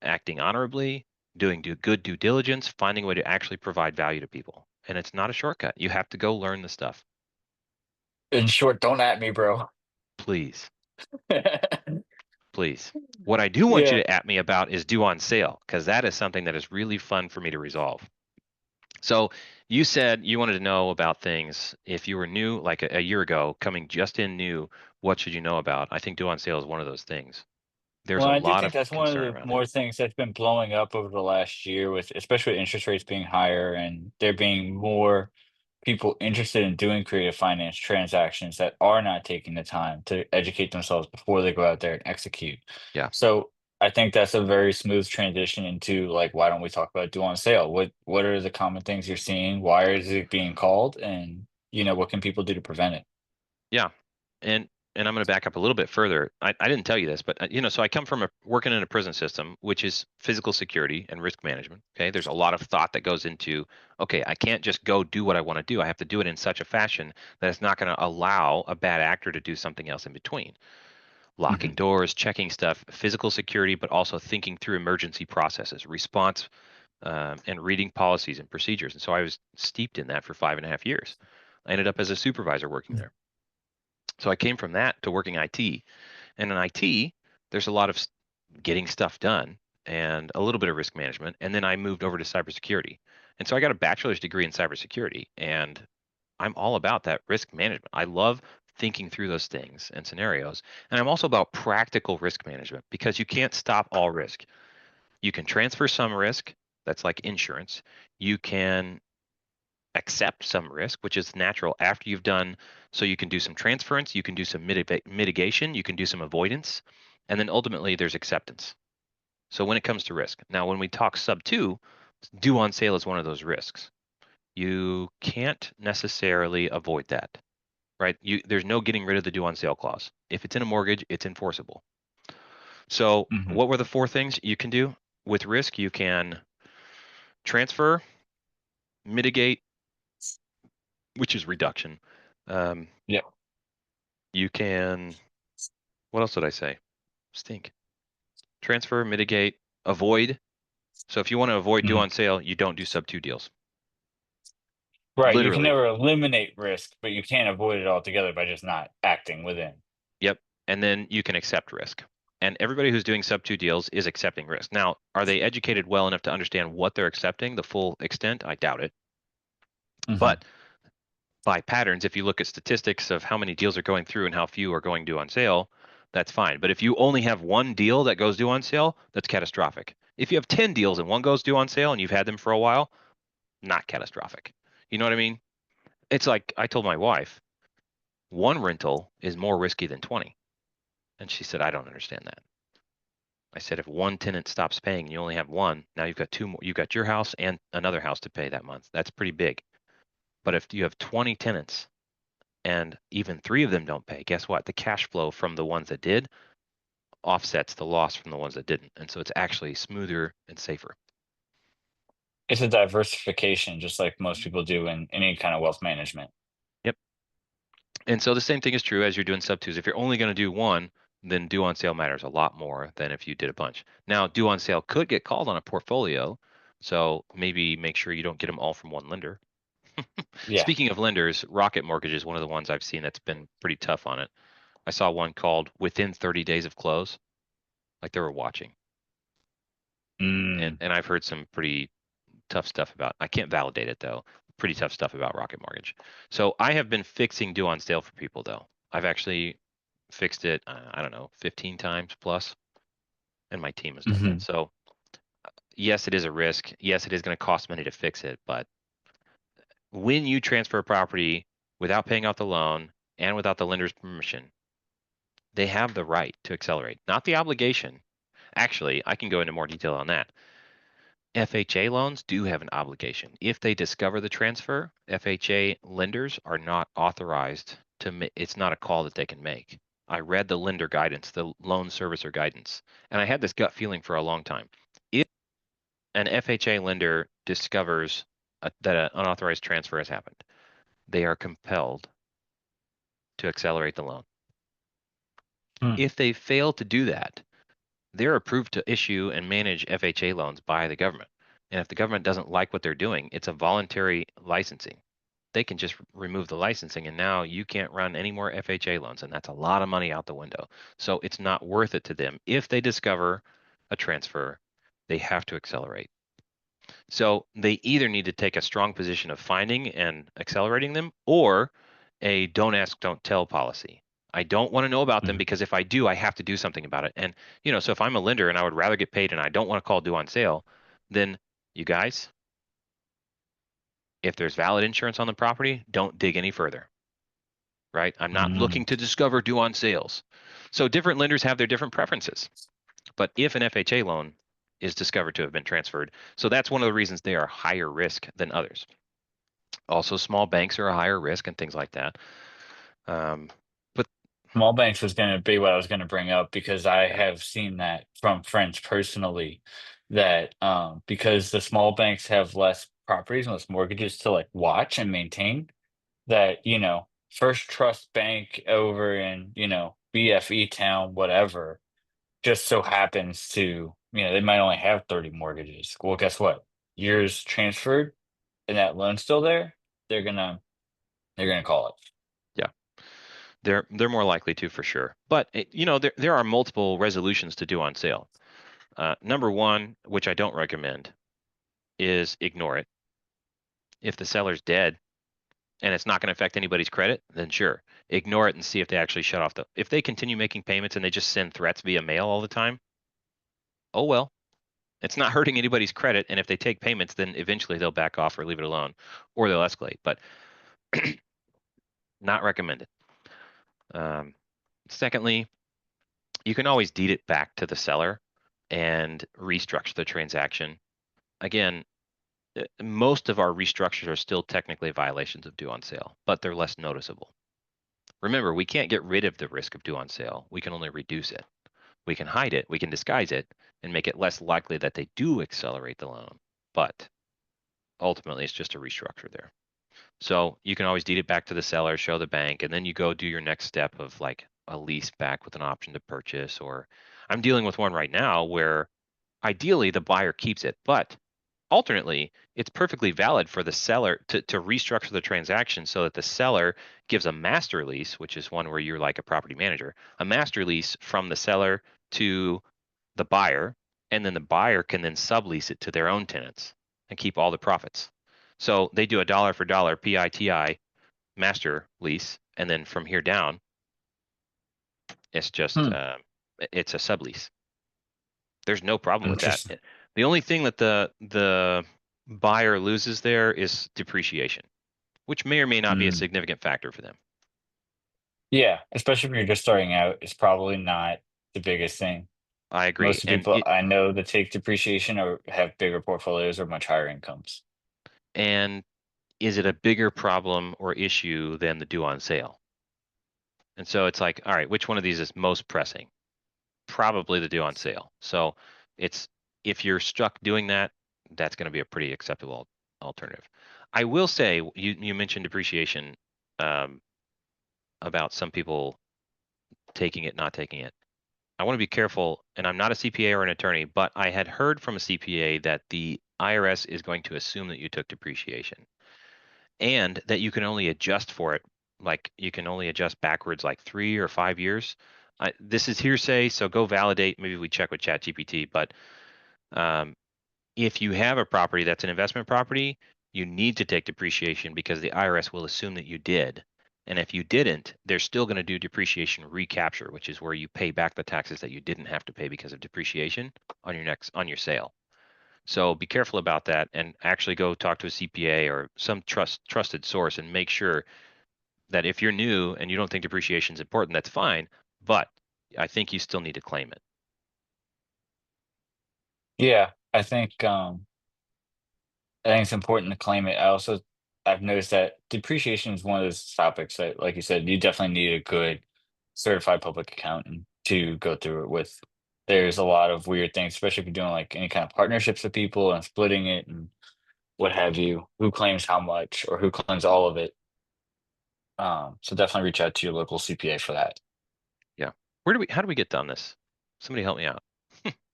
Speaker 2: acting honorably, doing good due diligence, finding a way to actually provide value to people. And it's not a shortcut. You have to go learn the stuff.
Speaker 1: In short, don't at me, bro.
Speaker 2: Please, please. What I do want you
Speaker 1: Yeah.
Speaker 2: to at me about is due on sale, because that is something that is really fun for me to resolve. So you said you wanted to know about things if you were new, like a year ago, coming just in new, what should you know about? I think due on sale is one of those things. There's
Speaker 1: Well,
Speaker 2: a
Speaker 1: I do
Speaker 2: lot
Speaker 1: think
Speaker 2: of
Speaker 1: that's one of
Speaker 2: concern
Speaker 1: the
Speaker 2: around it.
Speaker 1: more things that's been blowing up over the last year with especially interest rates being higher and there being more people interested in doing creative finance transactions that are not taking the time to educate themselves before they go out there and execute.
Speaker 2: Yeah.
Speaker 1: So I think that's a very smooth transition into like, why don't we talk about due on sale? What are the common things you're seeing? Why is it being called? And what can people do to prevent it?
Speaker 2: Yeah. And I'm going to back up a little bit further. I didn't tell you this, but so I come from working in a prison system, which is physical security and risk management. Okay, there's a lot of thought that goes into, okay, I can't just go do what I want to do. I have to do it in such a fashion that it's not going to allow a bad actor to do something else in between. Locking
Speaker 1: Hmm.
Speaker 2: doors, checking stuff, physical security, but also thinking through emergency processes, response, and reading policies and procedures. And so I was steeped in that for 5.5 years. I ended up as a supervisor working there. So I came from that to working IT. And in IT, there's a lot of getting stuff done and a little bit of risk management. And then I moved over to cybersecurity. And so I got a bachelor's degree in cybersecurity. And I'm all about that risk management. I love thinking through those things and scenarios. And I'm also about practical risk management because you can't stop all risk. You can transfer some risk, that's like insurance. You can accept some risk, which is natural after you've done. So you can do some transference, you can do some mitigation, you can do some avoidance, and then ultimately there's acceptance. So when it comes to risk, now when we talk sub two, due on sale is one of those risks. You can't necessarily avoid that, right? There's no getting rid of the due on sale clause. If it's in a mortgage, it's enforceable. So
Speaker 1: Hmm.
Speaker 2: what were the four things you can do with risk? You can transfer, mitigate, which is reduction. Um,
Speaker 1: Yeah.
Speaker 2: you can, what else did I say? Stink. Transfer, mitigate, avoid. So if you want to avoid due
Speaker 1: Hmm.
Speaker 2: on sale, you don't do sub two deals.
Speaker 1: Right. You can
Speaker 2: Literally.
Speaker 1: never eliminate risk, but you can't avoid it altogether by just not acting within.
Speaker 2: Yep. And then you can accept risk. And everybody who's doing sub two deals is accepting risk. Now, are they educated well enough to understand what they're accepting, the full extent? I doubt it.
Speaker 1: Hmm.
Speaker 2: But by patterns, if you look at statistics of how many deals are going through and how few are going due on sale, that's fine. But if you only have one deal that goes due on sale, that's catastrophic. If you have 10 deals and one goes due on sale and you've had them for a while, not catastrophic. You know what I mean? It's like I told my wife, one rental is more risky than 20. And she said, I don't understand that. I said, if one tenant stops paying and you only have one, now you've got two more, you've got your house and another house to pay that month. That's pretty big. But if you have 20 tenants and even three of them don't pay, guess what? The cash flow from the ones that did offsets the loss from the ones that didn't. And so it's actually smoother and safer.
Speaker 1: It's a diversification, just like most people do in any kind of wealth management.
Speaker 2: Yep. And so the same thing is true as you're doing sub twos. If you're only going to do one, then due on sale matters a lot more than if you did a bunch. Now, due on sale could get called on a portfolio. So maybe make sure you don't get them all from one lender.
Speaker 1: Yeah.
Speaker 2: Speaking of lenders, Rocket Mortgage is one of the ones I've seen that's been pretty tough on it. I saw one called within 30 days of close, like they were watching. And
Speaker 1: Mm.
Speaker 2: I've heard some pretty tough stuff about. I can't validate it though. Pretty tough stuff about Rocket Mortgage. So I have been fixing due on sale for people though. I've actually fixed it. I don't know, 15 times plus, and my team has done that.
Speaker 1: Hmm.
Speaker 2: So yes, it is a risk. Yes, it is going to cost money to fix it. But when you transfer a property without paying off the loan and without the lender's permission, they have the right to accelerate, not the obligation. Actually, I can go into more detail on that. FHA loans do have an obligation. If they discover the transfer, FHA lenders are not authorized to it's not a call that they can make. I read the lender guidance, the loan servicer guidance, and I had this gut feeling for a long time. If an FHA lender discovers that an unauthorized transfer has happened, they are compelled to accelerate the loan.
Speaker 1: Mm.
Speaker 2: If they fail to do that, they're approved to issue and manage FHA loans by the government. And if the government doesn't like what they're doing, it's a voluntary licensing. They can just remove the licensing and now you can't run any more FHA loans. And that's a lot of money out the window. So it's not worth it to them. If they discover a transfer, they have to accelerate. So they either need to take a strong position of finding and accelerating them or a don't ask, don't tell policy. I don't want to know about them
Speaker 1: Mhm.
Speaker 2: because if I do, I have to do something about it. And, so if I'm a lender and I would rather get paid and I don't want to call due on sale, then you guys, If there's valid insurance on the property, don't dig any further, right? I'm not
Speaker 1: Mm.
Speaker 2: looking to discover due on sales. So different lenders have their different preferences. But if an FHA loan is discovered to have been transferred, so that's one of the reasons they are higher risk than others. Also, small banks are a higher risk and things like that. But
Speaker 1: Small banks was going to be what I was going to bring up because I
Speaker 2: yeah,
Speaker 1: have seen that from friends personally that because the small banks have less properties and less mortgages to like watch and maintain that, First Trust Bank over in, BFE town, whatever, just so happens to, they might only have 30 mortgages. Well, guess what? Yours transferred and that loan's still there, they're gonna they're gonna call it.
Speaker 2: yeah, they're more likely to for sure. But there are multiple resolutions to due on sale. Number one, which I don't recommend, is ignore it. If the seller's dead and it's not going to affect anybody's credit, then sure, ignore it and see if they actually shut off the. If they continue making payments and they just send threats via mail all the time, oh well, it's not hurting anybody's credit. And if they take payments, then eventually they'll back off or leave it alone, or they'll escalate. But not recommended. Um, Secondly, you can always deed it back to the seller and restructure the transaction. Again, most of our restructures are still technically violations of due on sale, but they're less noticeable. Remember, we can't get rid of the risk of due on sale. We can only reduce it. We can hide it, we can disguise it, and make it less likely that they do accelerate the loan. But ultimately, it's just a restructure there. So you can always deed it back to the seller, show the bank, and then you go do your next step of like a lease back with an option to purchase. Or I'm dealing with one right now where ideally the buyer keeps it, but alternately, it's perfectly valid for the seller to restructure the transaction so that the seller gives a master lease, which is one where you're like a property manager, a master lease from the seller to the buyer, and then the buyer can then sublease it to their own tenants and keep all the profits. So they do a dollar for dollar PITI master lease, and then from here down, it's just
Speaker 1: Hmm,
Speaker 2: it's a sublease. There's no problem with that.
Speaker 1: interesting.
Speaker 2: The only thing that the buyer loses there is depreciation, which may or may not be a
Speaker 1: Mm.
Speaker 2: significant factor for them.
Speaker 1: Yeah, especially when you're just starting out, it's probably not the biggest thing.
Speaker 2: I agree.
Speaker 1: Most of the people I know that take depreciation or have bigger portfolios or much higher incomes.
Speaker 2: And is it a bigger problem or issue than the due on sale? And so it's like, all right, which one of these is most pressing? Probably the due on sale. So it's if you're stuck doing that, that's going to be a pretty acceptable alternative. I will say you mentioned depreciation um, about some people taking it, not taking it. I want to be careful, and I'm not a CPA or an attorney, but I had heard from a CPA that the IRS is going to assume that you took depreciation and that you can only adjust for it. Like you can only adjust backwards like 3 or 5 years. This is hearsay, so go validate. Maybe we check with ChatGPT. But um, if you have a property that's an investment property, you need to take depreciation because the IRS will assume that you did. And if you didn't, they're still going to do depreciation recapture, which is where you pay back the taxes that you didn't have to pay because of depreciation on your sale. So be careful about that and actually go talk to a CPA or some trusted source and make sure that if you're new and you don't think depreciation is important, that's fine. But I think you still need to claim it.
Speaker 1: Yeah, I think it's important to claim it. I've noticed that depreciation is one of those topics that, like you said, you definitely need a good certified public accountant to go through it with. There's a lot of weird things, especially if you're doing like any kind of partnerships with people and splitting it and what have you, who claims how much or who claims all of it. So definitely reach out to your local CPA for that.
Speaker 2: Yeah. How do we get done this? Somebody help me out.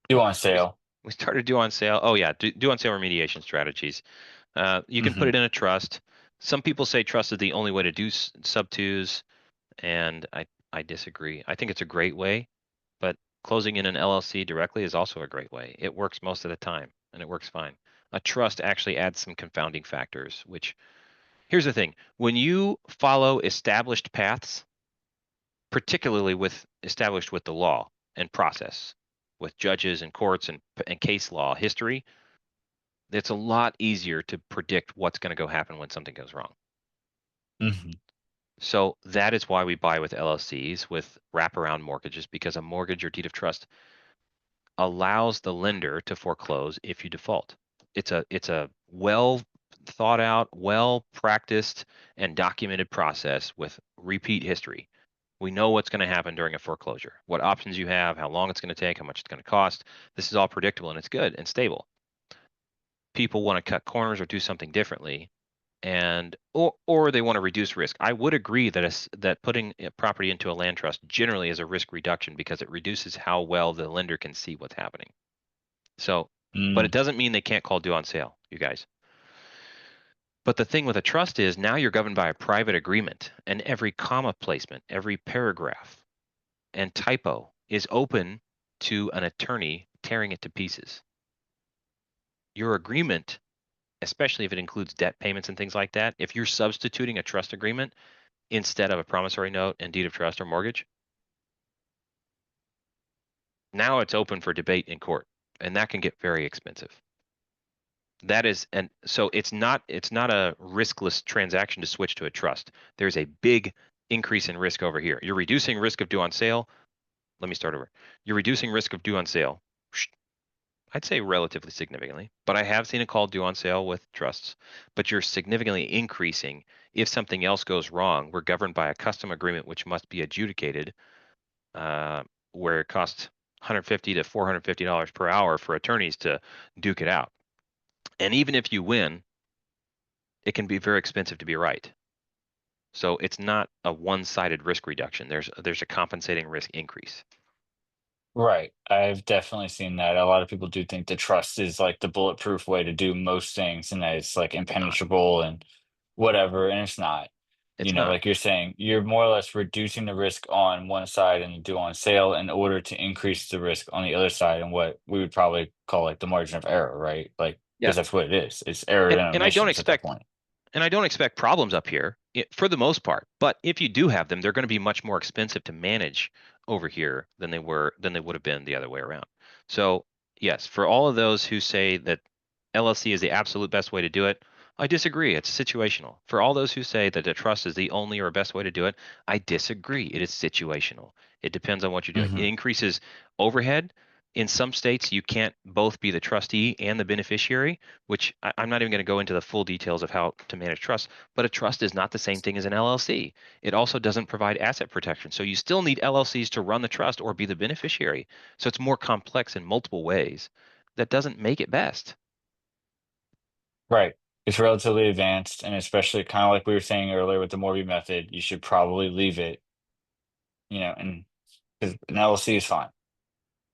Speaker 1: Do on
Speaker 2: We
Speaker 1: sale.
Speaker 2: we started due on sale. Oh yeah, due on sale remediation strategies. You can put
Speaker 1: Hmm.
Speaker 2: it in a trust. Some people say trust is the only way to do sub-twos, and I disagree. I think it's a great way, but closing in an LLC directly is also a great way. It works most of the time, and it works fine. A trust actually adds some confounding factors, which here's the thing. When you follow established paths, particularly with established with the law and process, with judges and courts and case law history, It's a lot easier to predict what's going to go happen when something goes wrong.
Speaker 1: Hmm.
Speaker 2: So that is why we buy with LLCs with wraparound mortgages, because a mortgage or deed of trust allows the lender to foreclose if you default. It's a well thought out, well practiced, and documented process with repeat history. We know what's going to happen during a foreclosure, what options you have, how long it's going to take, how much it's going to cost. This is all predictable and it's good and stable. People want to cut corners or do something differently, and or they want to reduce risk. I would agree that that putting a property into a land trust generally is a risk reduction because it reduces how well the lender can see what's happening. So, but it
Speaker 1: Mm,
Speaker 2: doesn't mean they can't call due on sale, you guys. But the thing with a trust is now you're governed by a private agreement, and every comma placement, every paragraph and typo is open to an attorney tearing it to pieces. Your agreement, especially if it includes debt payments and things like that, if you're substituting a trust agreement instead of a promissory note and deed of trust or mortgage, now it's open for debate in court, and that can get very expensive. That is, and so it's not a riskless transaction to switch to a trust. There's a big increase in risk over here. You're reducing risk of due on sale. Let me start over. You're reducing risk of due on sale. I'd say relatively significantly, but I have seen a call due on sale with trusts. But you're significantly increasing if something else goes wrong. We're governed by a custom agreement which must be adjudicated, uh, where it costs $150 to $450 per hour for attorneys to duke it out. And even if you win, it can be very expensive to be right. So it's not a one-sided risk reduction. There's a compensating risk increase.
Speaker 1: right. I've definitely seen that. A lot of people do think the trust is like the bulletproof way to do most things and that it's like
Speaker 2: It's not.
Speaker 1: impenetrable and whatever, and it's not.
Speaker 2: It's not.
Speaker 1: Like you're saying, you're more or less reducing the risk on one side and do on sale in order to increase the risk on the other side and what we would probably call like the margin of error, right? Like,
Speaker 2: Yeah.
Speaker 1: because that's what it is. It's error
Speaker 2: And
Speaker 1: in
Speaker 2: and I don't
Speaker 1: omissions at that
Speaker 2: expect
Speaker 1: point.
Speaker 2: and I don't expect problems up here for the most part. But if you do have them, they're going to be much more expensive to manage over here than they would have been the other way around. So yes, for all of those who say that LLC is the absolute best way to do it, I disagree. It's situational. For all those who say that a trust is the only or best way to do it, I disagree. It is situational. It depends on what you're doing. It
Speaker 1: Hmm.
Speaker 2: increases overhead. In some states, you can't both be the trustee and the beneficiary, which I'm not even going to go into the full details of how to manage trust, but a trust is not the same thing as an LLC. It also doesn't provide asset protection. So you still need LLCs to run the trust or be the beneficiary. So it's more complex in multiple ways. That doesn't make it best.
Speaker 1: Right. It's relatively advanced, and especially kind of like we were saying earlier with the Morby method, you should probably leave it, and 'cause an LLC is fine.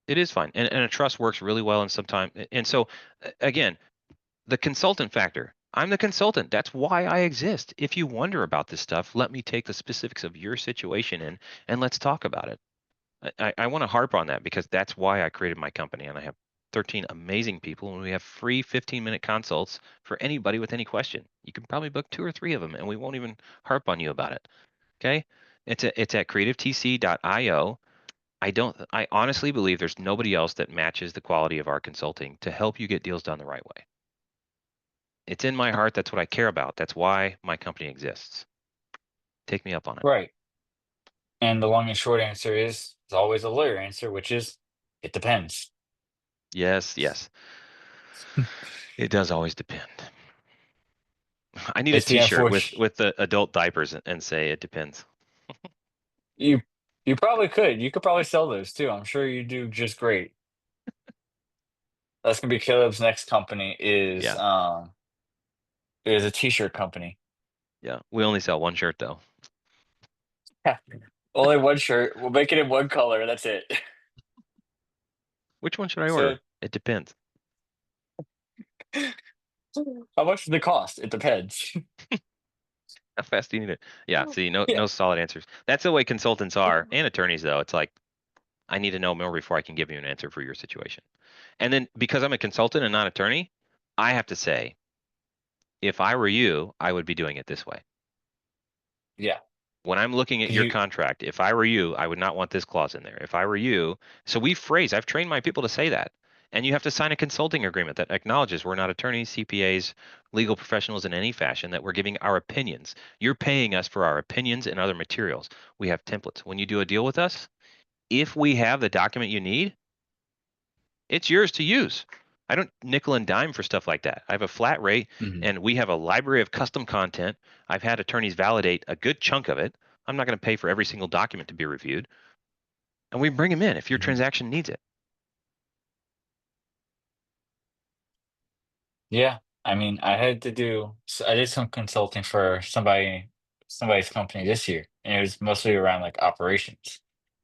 Speaker 2: It is fine. And a trust works really well in some time. And so, again, the consultant factor. I'm the consultant. That's why I exist. If you wonder about this stuff, let me take the specifics of your situation and let's talk about it. I want to harp on that because that's why I created my company, and I have 13 amazing people, and we have free 15-minute consults for anybody with any question. You can probably book 2 or 3 of them, and we won't even harp on you about it. Okay? It's at creativetc.io. I honestly believe there's nobody else that matches the quality of our consulting to help you get deals done the right way. It's in my heart. That's what I care about. That's why my company exists. Take me up on it.
Speaker 1: Right. And the long and short answer is always a lawyer answer, which is it depends.
Speaker 2: Yes, yes. It does always depend. I need a
Speaker 1: It's the
Speaker 2: T-shirt with
Speaker 1: unfortunate.
Speaker 2: with the adult diapers and say it depends.
Speaker 1: You you probably could. You could probably sell those too. I'm sure you do just great. That's gonna be Caleb's next company
Speaker 2: Yeah,
Speaker 1: is a t-shirt company.
Speaker 2: yeah. We only sell one shirt though.
Speaker 1: Only one shirt. We'll make it in one color. That's it.
Speaker 2: Which one should I
Speaker 1: So
Speaker 2: order? It depends.
Speaker 1: how much does it cost? It depends.
Speaker 2: How fast do you need it? Yeah. See, no,
Speaker 1: Yeah.
Speaker 2: no solid answers. That's the way consultants are, and attorneys though. It's like I need to know more before I can give you an answer for your situation. And then because I'm a consultant and not attorney, I have to say, if I were you, I would be doing it this way.
Speaker 1: Yeah.
Speaker 2: When I'm looking at
Speaker 1: 'Cause
Speaker 2: your
Speaker 1: you
Speaker 2: contract, if I were you, I would not want this clause in there. If I were you, so I've trained my people to say that. And you have to sign a consulting agreement that acknowledges we're not attorneys, CPAs, legal professionals in any fashion, that we're giving our opinions. You're paying us for our opinions and other materials. We have templates. When you do a deal with us, if we have the document you need, it's yours to use. I don't nickel and dime for stuff like that. I have a flat rate,
Speaker 1: Hmm.
Speaker 2: and we have a library of custom content. I've had attorneys validate a good chunk of it. I'm not going to pay for every single document to be reviewed. And we bring them in if your
Speaker 1: Hmm.
Speaker 2: transaction needs it.
Speaker 1: Yeah, I mean, I did some consulting for somebody's company this year, and it was mostly around like operations.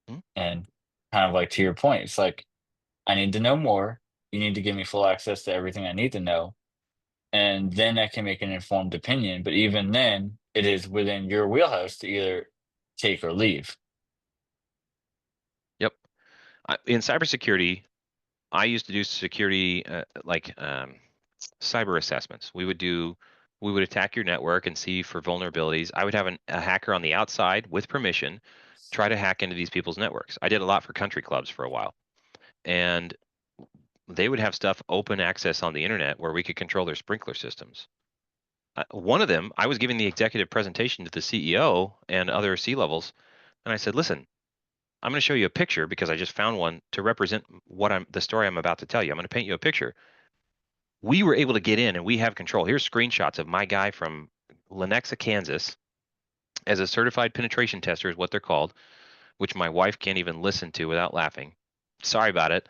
Speaker 2: Hmm?
Speaker 1: And kind of like to your point, it's like I need to know more. You need to give me full access to everything I need to know, and then I can make an informed opinion. But even then, it is within your wheelhouse to either take or leave.
Speaker 2: Yep. In cybersecurity, I used to do security cyber assessments. We would attack your network and see for vulnerabilities. I would have a hacker on the outside with permission try to hack into these people's networks. I did a lot for country clubs for a while, and they would have stuff open access on the internet where we could control their sprinkler systems. One of them, I was giving the executive presentation to the CEO and other C levels, and I said, "Listen, I'm going to show you a picture because I just found one to represent the story I'm about to tell you. I'm going to paint you a picture. We were able to get in and we have control. Here's screenshots of my guy from Lenexa, Kansas, as a certified penetration tester is what they're called, which my wife can't even listen to without laughing. Sorry about it.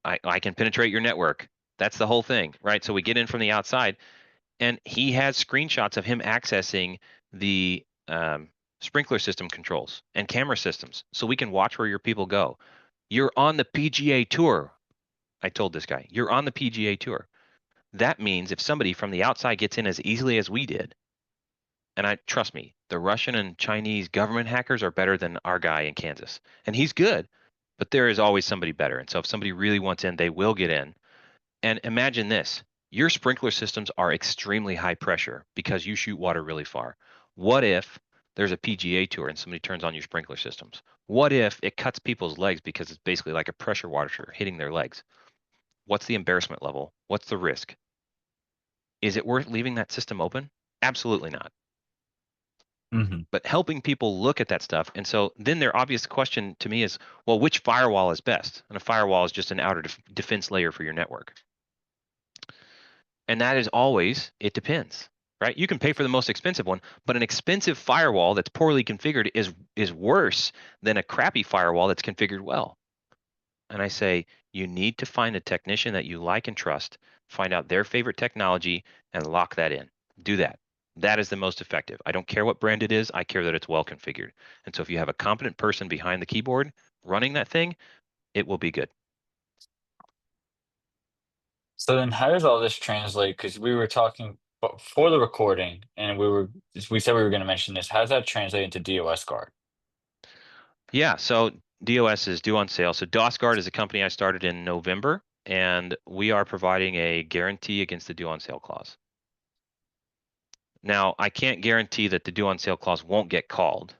Speaker 2: I can penetrate your network. That's the whole thing, right? So we get in from the outside, and he has screenshots of him accessing the sprinkler system controls and camera systems, so we can watch where your people go. You're on the PGA Tour. I told this guy, you're on the PGA Tour. That means if somebody from the outside gets in as easily as we did, and I trust me, the Russian and Chinese government hackers are better than our guy in Kansas. And he's good, but there is always somebody better. And so if somebody really wants in, they will get in. And imagine this, your sprinkler systems are extremely high pressure because you shoot water really far. What if there's a PGA tour and somebody turns on your sprinkler systems? What if it cuts people's legs because it's basically like a pressure washer hitting their legs? What's the embarrassment level? What's the risk? Is it worth leaving that system open? Absolutely not.
Speaker 1: Hmm.
Speaker 2: But helping people look at that stuff. And so then their obvious question to me is, well, which firewall is best? And a firewall is just an outer defense layer for your network. And that is always, it depends, right? You can pay for the most expensive one, but an expensive firewall that's poorly configured is worse than a crappy firewall that's configured well. And I say, you need to find a technician that you like and trust, find out their favorite technology, and lock that in. Do that. That is the most effective. I don't care what brand it is, I care that it's well configured. And so if you have a competent person behind the keyboard running that thing, it will be good.
Speaker 1: So then, how does all this translate? Because we were talking before the recording, and we said we were going to mention this. How does that translate into DOS guard?
Speaker 2: Yeah, so DOS is due on sale. So DOS Guard is a company I started in November, and we are providing a guarantee against the due on sale clause. Now, I can't guarantee that the due on sale clause won't get called,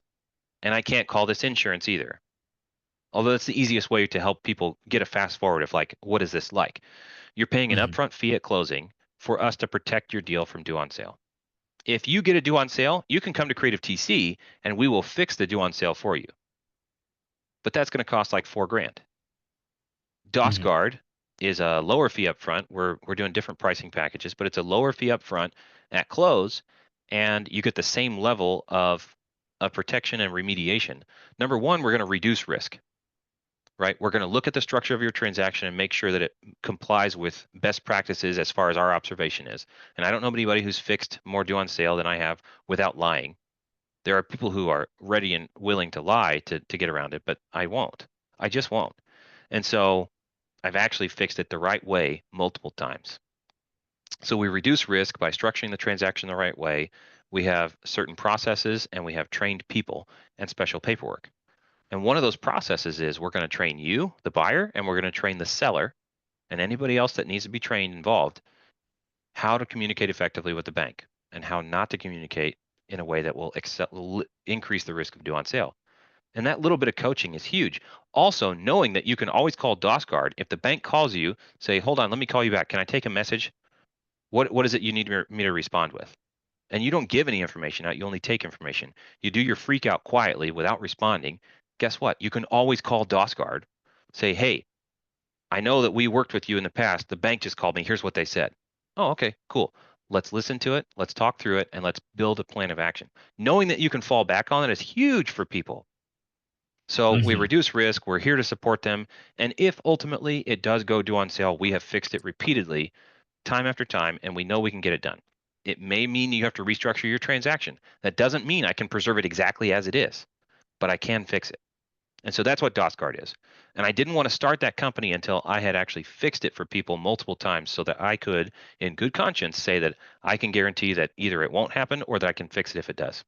Speaker 2: and I can't call this insurance either. Although that's the easiest way to help people get a fast forward of like, what is this like? You're paying an
Speaker 1: Hmm.
Speaker 2: upfront fee at closing for us to protect your deal from due on sale. If you get a due on sale, you can come to Creative TC and we will fix the due on sale for you. But that's going to cost like $4,000. DOS
Speaker 1: Hmm.
Speaker 2: Guard is a lower fee up front. We're doing different pricing packages, but it's a lower fee up front at close, and you get the same level of protection and remediation. Number one, we're going to reduce risk, right? We're going to look at the structure of your transaction and make sure that it complies with best practices as far as our observation is. And I don't know anybody who's fixed more due on sale than I have without lying. There are people who are ready and willing to lie to get around it, but I won't. I just won't. And so I've actually fixed it the right way multiple times. So we reduce risk by structuring the transaction the right way. We have certain processes and we have trained people and special paperwork. And one of those processes is we're going to train you, the buyer, and we're going to train the seller and anybody else that needs to be trained involved how to communicate effectively with the bank and how not to communicate in a way that will increase the risk of due on sale. And that little bit of coaching is huge. Also, knowing that you can always call DOS Guard. If the bank calls you, say, hold on, let me call you back. Can I take a message? What is it you need me to respond with? And you don't give any information out, you only take information. You do your freak out quietly without responding. Guess what? You can always call DOS Guard, say, hey, I know that we worked with you in the past. The bank just called me. Here's what they said. Oh, okay, cool. Let's listen to it. Let's talk through it and let's build a plan of action. Knowing that you can fall back on it is huge for people. So we
Speaker 1: Hmm.
Speaker 2: reduce risk. We're here to support them. And if ultimately it does go due on sale, we have fixed it repeatedly, time after time, and we know we can get it done. It may mean you have to restructure your transaction. That doesn't mean I can preserve it exactly as it is, but I can fix it. And so that's what DOS Guard is. And I didn't want to start that company until I had actually fixed it for people multiple times so that I could, in good conscience, say that I can guarantee that either it won't happen or that I can fix it if it does.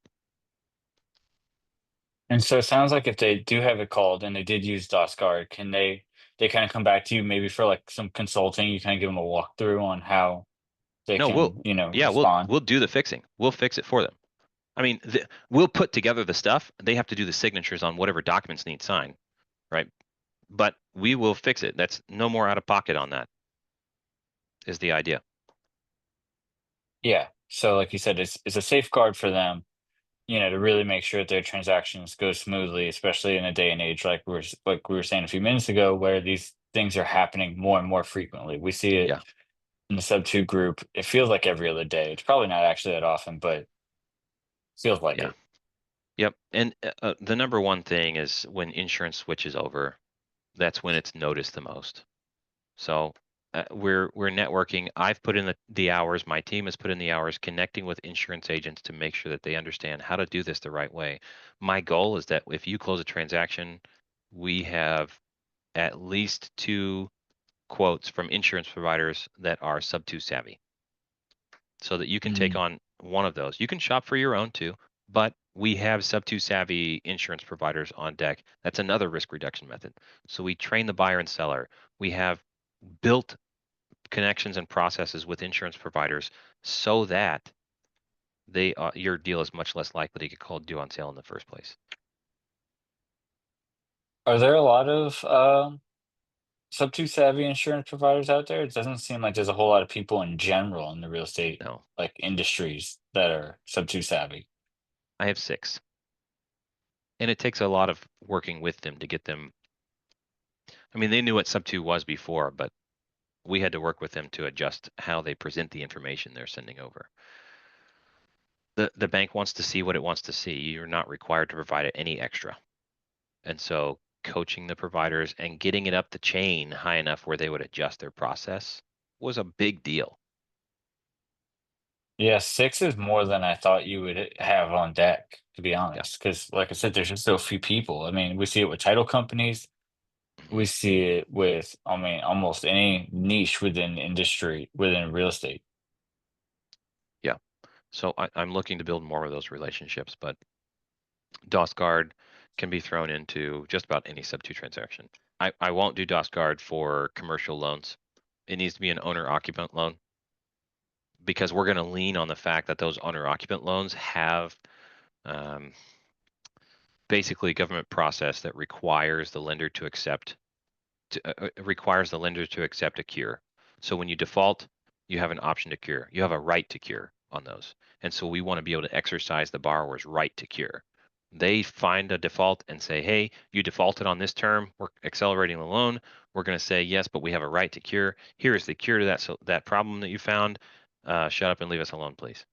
Speaker 1: And so it sounds like if they do have it called and they did use DOS Guard, can they kind of come back to you maybe for like some consulting? You kind of give them a walkthrough on how they
Speaker 2: No,
Speaker 1: can,
Speaker 2: yeah,
Speaker 1: respond.
Speaker 2: we'll do the fixing. We'll fix it for them. I mean, we'll put together the stuff. They have to do the signatures on whatever documents need signed, right? But we will fix it. That's no more out of pocket on that, is the idea.
Speaker 1: Yeah. So like you said, it's a safeguard for them, to really make sure that their transactions go smoothly, especially in a day and age like we were saying a few minutes ago, where these things are happening more and more frequently. We see it
Speaker 2: Yeah,
Speaker 1: in the Sub2 group. It feels like every other day. It's probably not actually that often, but feels like
Speaker 2: yeah,
Speaker 1: it.
Speaker 2: yep. And the number one thing is when insurance switches over, that's when it's noticed the most. So we're networking. I've put in the hours. My team has put in the hours connecting with insurance agents to make sure that they understand how to do this the right way. My goal is that if you close a transaction, we have at least two quotes from insurance providers that are Sub2 savvy so that you can take
Speaker 1: Mm.
Speaker 2: on one of those. You can shop for your own too, but we have Sub2 savvy insurance providers on deck. That's another risk reduction method. So we train the buyer and seller. We have built connections and processes with insurance providers so that your deal is much less likely to get called due on sale in the first place.
Speaker 1: Are there a lot of Sub2 savvy insurance providers out there? It doesn't seem like there's a whole lot of people in general in the real estate
Speaker 2: No,
Speaker 1: like industries that are Sub2 savvy.
Speaker 2: I have six, and it takes a lot of working with them to get them. I mean, they knew what Sub2 was before, but we had to work with them to adjust how they present the information they're sending over. The bank wants to see what it wants to see. You're not required to provide it any extra. And so coaching the providers and getting it up the chain high enough where they would adjust their process was a big deal.
Speaker 1: Yeah, six is more than I thought you would have on deck, to be
Speaker 2: Yeah.
Speaker 1: honest. Because, like I said, there's just so few people. I mean, we see it with title companies.
Speaker 2: Mhm.
Speaker 1: We see it with, I mean, almost any niche within industry, within real estate.
Speaker 2: Yeah. So I'm looking to build more of those relationships, but DOS Guard can be thrown into just about any Sub2 transaction. I won't do DOS Guard for commercial loans. It needs to be an owner occupant loan because we're going to lean on the fact that those owner occupant loans have um, basically a government process that requires the lender to accept a cure. So when you default, you have an option to cure. You have a right to cure on those. And so we want to be able to exercise the borrower's right to cure. They find a default and say, hey, you defaulted on this term. We're accelerating the loan. We're going to say, yes, but we have a right to cure. Here is the cure to that problem that you found. Shut up and leave us alone, please.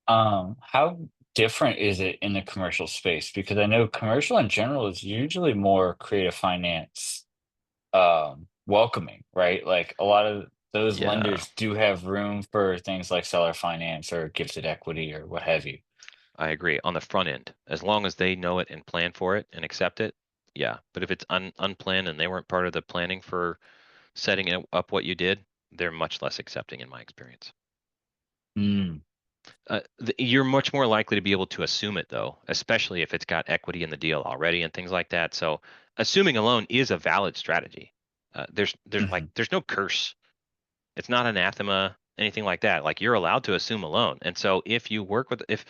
Speaker 1: How different is it in the commercial space? Because I know commercial in general is usually more creative finance welcoming, right? Like a lot of those
Speaker 2: Yeah,
Speaker 1: lenders do have room for things like seller finance or gifted equity or what have you.
Speaker 2: I agree. On the front end, as long as they know it and plan for it and accept it, yeah. But if it's unplanned and they weren't part of the planning for setting up what you did, they're much less accepting in my experience.
Speaker 1: Mm.
Speaker 2: You're much more likely to be able to assume it though, especially if it's got equity in the deal already and things like that. So assuming a loan is a valid strategy.
Speaker 1: Mhm.
Speaker 2: There's no curse. It's not anathema, anything like that. Like you're allowed to assume a loan. And so if you work with if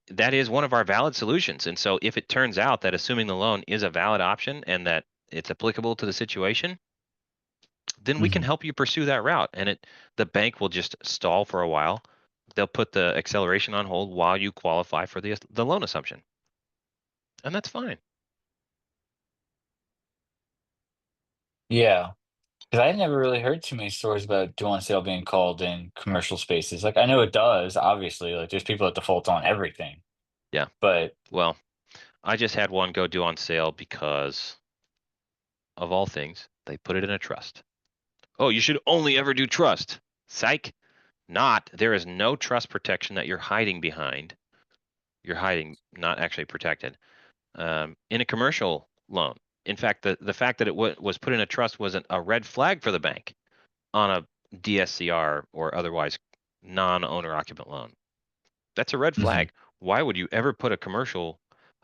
Speaker 2: that is one of our valid solutions. And so if it turns out that assuming the loan is a valid option and that it's applicable to the situation, then we can
Speaker 1: Hmm.
Speaker 2: help you pursue that route. And the bank will just stall for a while. They'll put the acceleration on hold while you qualify for the loan assumption. And that's fine.
Speaker 1: Yeah. Because I never really heard too many stories about due on sale being called in commercial spaces. Like I know it does, obviously. Like there's people that default on everything.
Speaker 2: Yeah.
Speaker 1: But
Speaker 2: Well, I just had one go due on sale because of all things, they put it in a trust. Oh, you should only ever do trust. Psych. Not. There is no trust protection that you're hiding behind. You're hiding, not actually protected. In a commercial loan. In fact, the fact that it was put in a trust wasn't a red flag for the bank on a DSCR or otherwise non-owner occupant loan. That's a red
Speaker 1: mhm.
Speaker 2: flag. Why would you ever put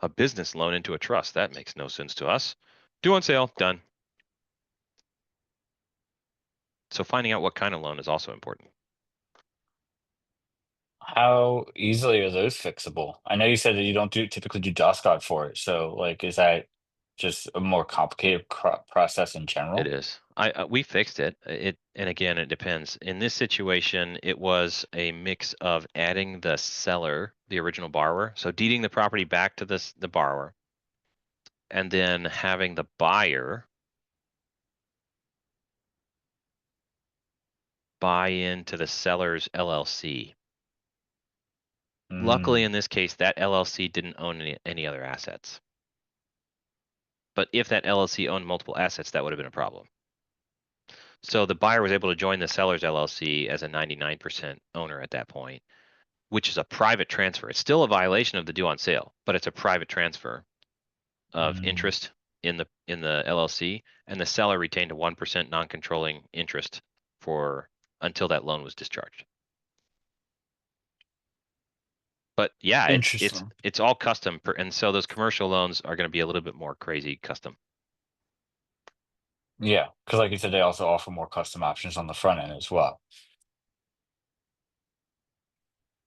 Speaker 2: a business loan into a trust? That makes no sense to us. Due on sale, done. So finding out what kind of loan is also important.
Speaker 1: How easily are those fixable? I know you said that you don't typically do DOSCOD for it. So like, is that just a more complicated process in
Speaker 2: It
Speaker 1: general?
Speaker 2: is. We fixed it. And again, it depends. In this situation, it was a mix of adding the seller, the original borrower, so deeding the property back to the borrower, and then having the buyer buy into the seller's LLC. Luckily,
Speaker 1: Mm,
Speaker 2: in this case, that LLC didn't own any other assets. But if that LLC owned multiple assets, that would have been a problem. So the buyer was able to join the seller's LLC as a 99% owner at that point, which is a private transfer. It's still a violation of the due on sale, but it's a private transfer of
Speaker 1: mm.
Speaker 2: interest in the LLC, and the seller retained a 1% non-controlling interest for until that loan was discharged. But yeah,
Speaker 1: Interesting.
Speaker 2: it's all custom, and so those commercial loans are going to be a little bit more crazy custom.
Speaker 1: Yeah, because like you said, they also offer more custom options on the front end as well.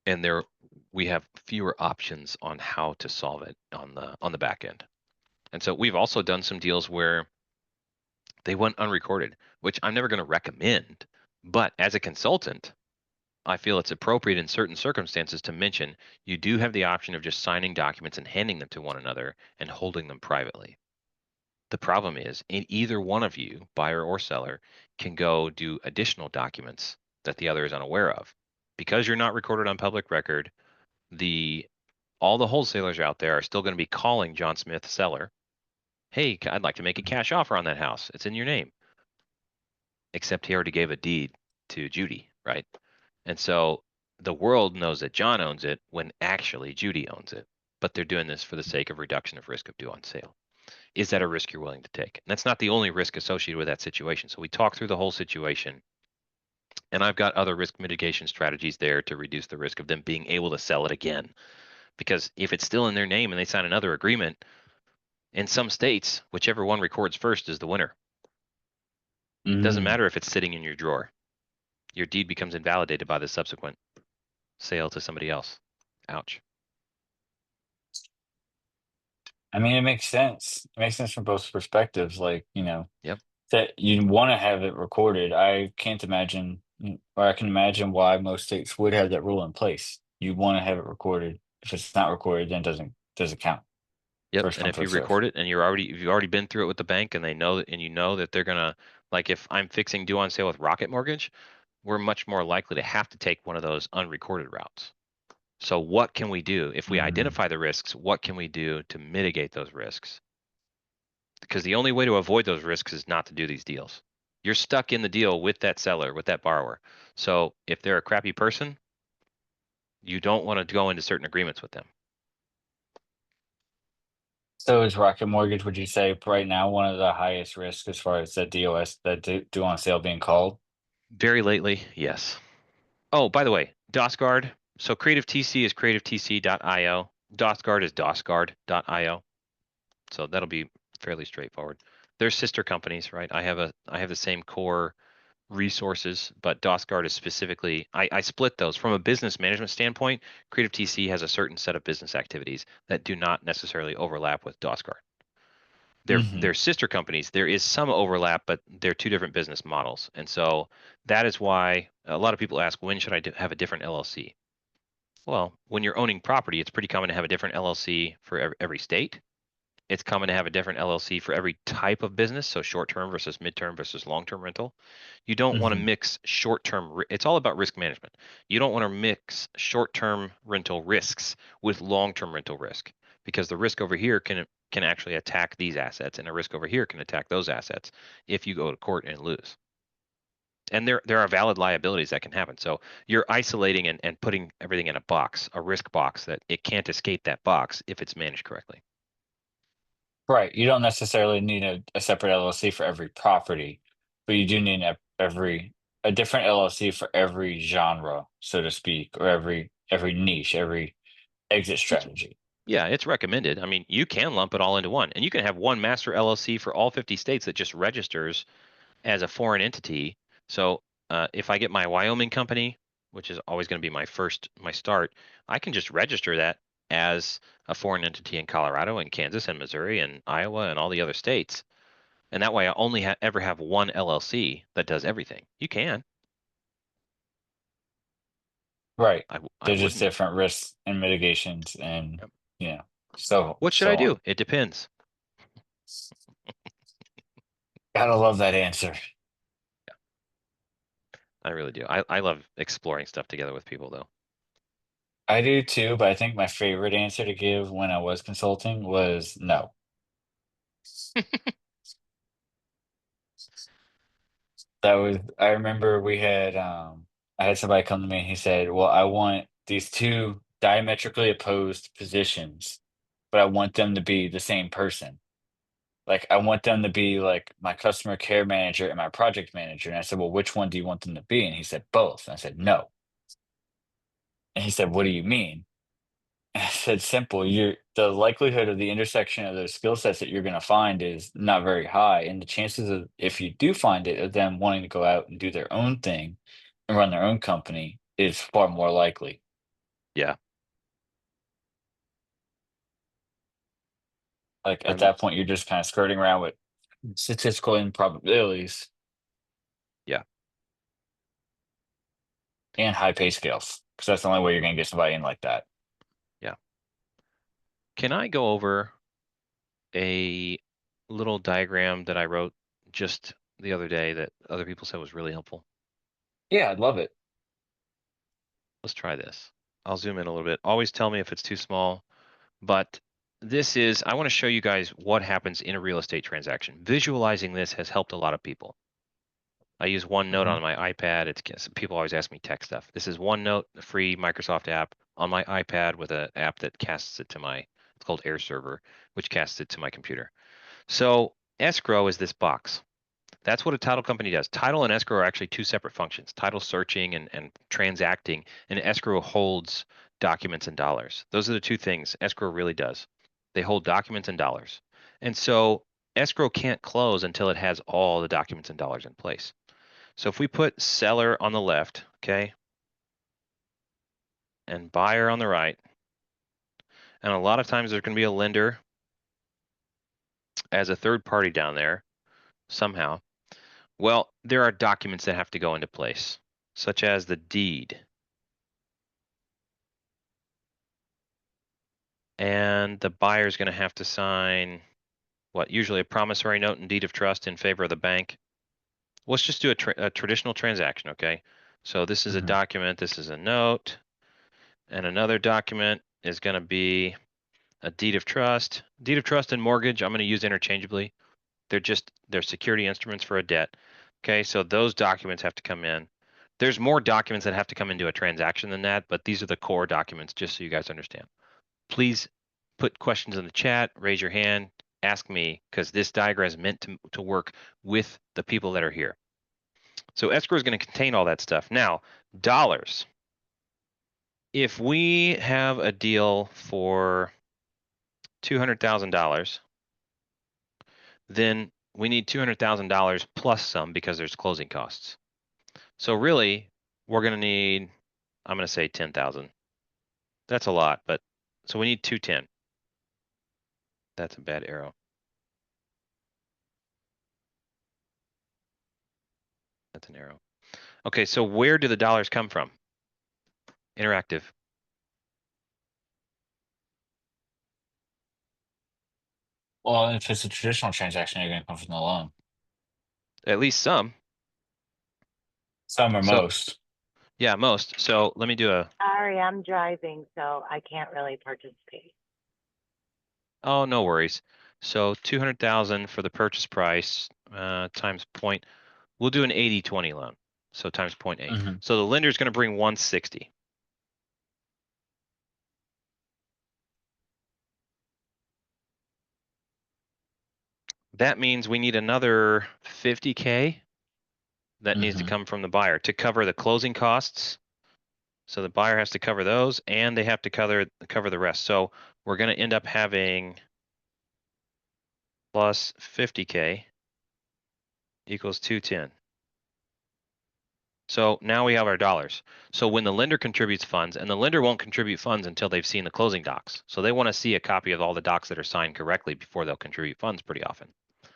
Speaker 2: And there we have fewer options on how to solve it on the back end. And so we've also done some deals where they went unrecorded, which I'm never going to recommend. But as a consultant, I feel it's appropriate in certain circumstances to mention you do have the option of just signing documents and handing them to one another and holding them privately. The problem is, in either one of you, buyer or seller, can go do additional documents that the other is unaware of. Because you're not recorded on public record, the all the wholesalers out there are still going to be calling John Smith seller. Hey, I'd like to make a cash offer on that house. It's in your name. Except he already gave a deed to Judy, right? And so the world knows that John owns it when actually Judy owns it. But they're doing this for the sake of reduction of risk of due on sale. Is that a risk you're willing to take? And that's not the only risk associated with that situation. So we talk through the whole situation. And I've got other risk mitigation strategies there to reduce the risk of them being able to sell it again. Because if it's still in their name and they sign another agreement, in some states, whichever one records first is the winner. Doesn't
Speaker 1: Mm.
Speaker 2: matter if it's sitting in your drawer. Your deed becomes invalidated by the subsequent sale to somebody else. Ouch.
Speaker 1: I mean, it makes sense. It makes sense from both perspectives. Like,
Speaker 2: Yep.
Speaker 1: that you want to have it recorded. I can't imagine, or I can imagine why most states would have that rule in place. You want to have it recorded. If it's not recorded, then it doesn't count.
Speaker 2: Yep.
Speaker 1: First
Speaker 2: And
Speaker 1: come,
Speaker 2: if you
Speaker 1: first serve.
Speaker 2: record it and if you've already been through it with the bank and they know that, and you know that they're gonna, like if I'm fixing due on sale with Rocket Mortgage, we're much more likely to have to take one of those unrecorded routes. So what can we do? If we
Speaker 1: Mm.
Speaker 2: identify the risks, what can we do to mitigate those risks? Because the only way to avoid those risks is not to do these deals. You're stuck in the deal with that seller, with that borrower. So if they're a crappy person, you don't want to go into certain agreements with them.
Speaker 1: So is Rocket Mortgage, would you say, right now one of the highest risks as far as that DOS, that due on sale being called?
Speaker 2: Very lately, yes. Oh, by the way, DOSGuard. So Creative TC is creativetc.io. DOSGuard is DOSGuard.io. So that'll be fairly straightforward. They're sister companies, right? I have the same core resources, but DOSGuard is specifically, I split those. From a business management standpoint, Creative TC has a certain set of business activities that do not necessarily overlap with DOSGuard. They're sister companies. There is some overlap, but they're two different business models. And so that is why a lot of people ask, when should I have a different LLC? Well, when you're owning property, it's pretty common to have a different LLC for every state. It's common to have a different LLC for every type of business, so short-term versus midterm versus long-term rental. You don't want to
Speaker 1: Mm-hmm.
Speaker 2: mix short-term, it's all about risk management. You don't want to mix short-term rental risks with long-term rental risk, because the risk over here can actually attack these assets, and a risk over here can attack those assets if you go to court and lose. And there are valid liabilities that can happen. So you're isolating and putting everything in a box, a risk box that it can't escape that box if it's managed correctly.
Speaker 1: Right. You don't necessarily need a separate LLC for every property, but you do need a different LLC for every genre, so to speak, or every niche, every exit
Speaker 2: It's
Speaker 1: strategy.
Speaker 2: Yeah, it's recommended. I mean, you can lump it all into one, and you can have one master LLC for all 50 states that just registers as a foreign entity. So if I get my Wyoming company, which is always going to be my start, I can just register that as a foreign entity in Colorado and Kansas and Missouri and Iowa and all the other states. And that way I only ever have one LLC that does everything. You can.
Speaker 1: Right.
Speaker 2: I
Speaker 1: They're just
Speaker 2: wouldn't.
Speaker 1: different risks and mitigations and,
Speaker 2: Yep.
Speaker 1: you know, so
Speaker 2: What should I
Speaker 1: so
Speaker 2: do?
Speaker 1: on.
Speaker 2: It depends.
Speaker 1: Gotta love that answer.
Speaker 2: I really do. I love exploring stuff together with people, though.
Speaker 1: I do too, but I think my favorite answer to give when I was consulting was no. I remember I had somebody come to me and he said, "Well, I want these two diametrically opposed positions, but I want them to be the same person. Like I want them to be like my customer care manager and my project manager." And I said, "Well, which one do you want them to be?" And he said, "Both." And I said, "No." And he said, "What do you mean?" And I said, "Simple. The likelihood of the intersection of those skill sets that you're going to find is not very high, and the chances of, if you do find it, of them wanting to go out and do their own thing and run their own company is far more likely."
Speaker 2: Yeah.
Speaker 1: Like at
Speaker 2: I'm
Speaker 1: that point, you're just kind of skirting around with statistical improbabilities
Speaker 2: Yeah.
Speaker 1: and high pay scales, because that's the only way you're going to get somebody in like that.
Speaker 2: Yeah. Can I go over a little diagram that I wrote just the other day that other people said was really helpful?
Speaker 1: Yeah, I'd love it.
Speaker 2: Let's try this. I'll zoom in a little bit. Always tell me if it's too small, but I want to show you guys what happens in a real estate transaction. Visualizing this has helped a lot of people. I use OneNote
Speaker 1: Hmm.
Speaker 2: on my iPad. People always ask me tech stuff. This is OneNote, a free Microsoft app on my iPad with an app that casts it to it's called Air Server, which casts it to my computer. So escrow is this box. That's what a title company does. Title and escrow are actually two separate functions. Title searching and transacting, and escrow holds documents and dollars. Those are the two things escrow really does. They hold documents and dollars. And so escrow can't close until it has all the documents and dollars in place. So if we put seller on the left, okay, and buyer on the right, and a lot of times there's going to be a lender as a third party down there somehow. Well, there are documents that have to go into place, such as the deed. And the buyer is going to have to sign usually a promissory note and deed of trust in favor of the bank. Let's just do a traditional transaction, okay? So this is a
Speaker 1: Hmm.
Speaker 2: document, this is a note, and another document is going to be a deed of trust. Deed of trust and mortgage, I'm going to use interchangeably. They're security instruments for a debt. Okay, so those documents have to come in. There's more documents that have to come into a transaction than that, but these are the core documents, just so you guys understand. Please put questions in the chat, raise your hand, ask me, because this diagram is meant to work with the people that are here. So escrow is going to contain all that stuff. Now, dollars. If we have a deal for $200,000, then we need $200,000 plus some because there's closing costs. So really, we're going to need, I'm going to say 10,000. That's a lot, but so we need 210. That's a bad arrow. That's an arrow. Okay, so where do the dollars come from? Interactive.
Speaker 1: Well, if it's a traditional transaction, you're going to come from the loan.
Speaker 2: At least some.
Speaker 1: Some or
Speaker 2: So
Speaker 1: most.
Speaker 2: yeah, most. So let me do a,
Speaker 3: Sorry, I'm driving, so I can't really participate.
Speaker 2: oh, no worries. So 200,000 for the purchase price times point. We'll do an 80-20 loan. So times 0.8.
Speaker 1: Mm-hmm.
Speaker 2: So the lender's going to bring 160. That means we need another 50K that needs to
Speaker 1: Mm-hmm.
Speaker 2: come from the buyer to cover the closing costs. So the buyer has to cover those and they have to cover the rest. So we're going to end up having plus 50K equals 210. So now we have our dollars. So when the lender contributes funds, and the lender won't contribute funds until they've seen the closing docs. So they want to see a copy of all the docs that are signed correctly before they'll contribute funds pretty often.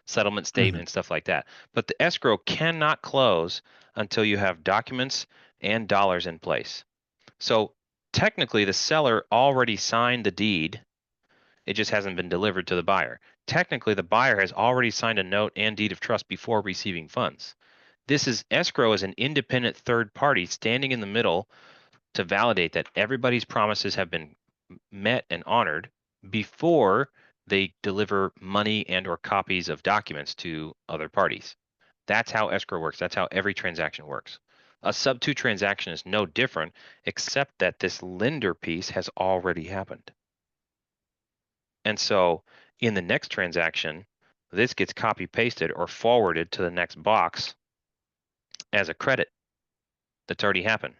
Speaker 2: Settlement
Speaker 1: Mm-hmm.
Speaker 2: statement, stuff like that. But the escrow cannot close until you have documents and dollars in place. So technically the seller already signed the deed. It just hasn't been delivered to the buyer. Technically, the buyer has already signed a note and deed of trust before receiving funds. This is escrow as an independent third party standing in the middle to validate that everybody's promises have been met and honored before they deliver money and or copies of documents to other parties. That's how escrow works. That's how every transaction works. A SubTo transaction is no different, except that this lender piece has already happened. And so in the next transaction, this gets copy pasted or forwarded to the next box as a credit that's already happened.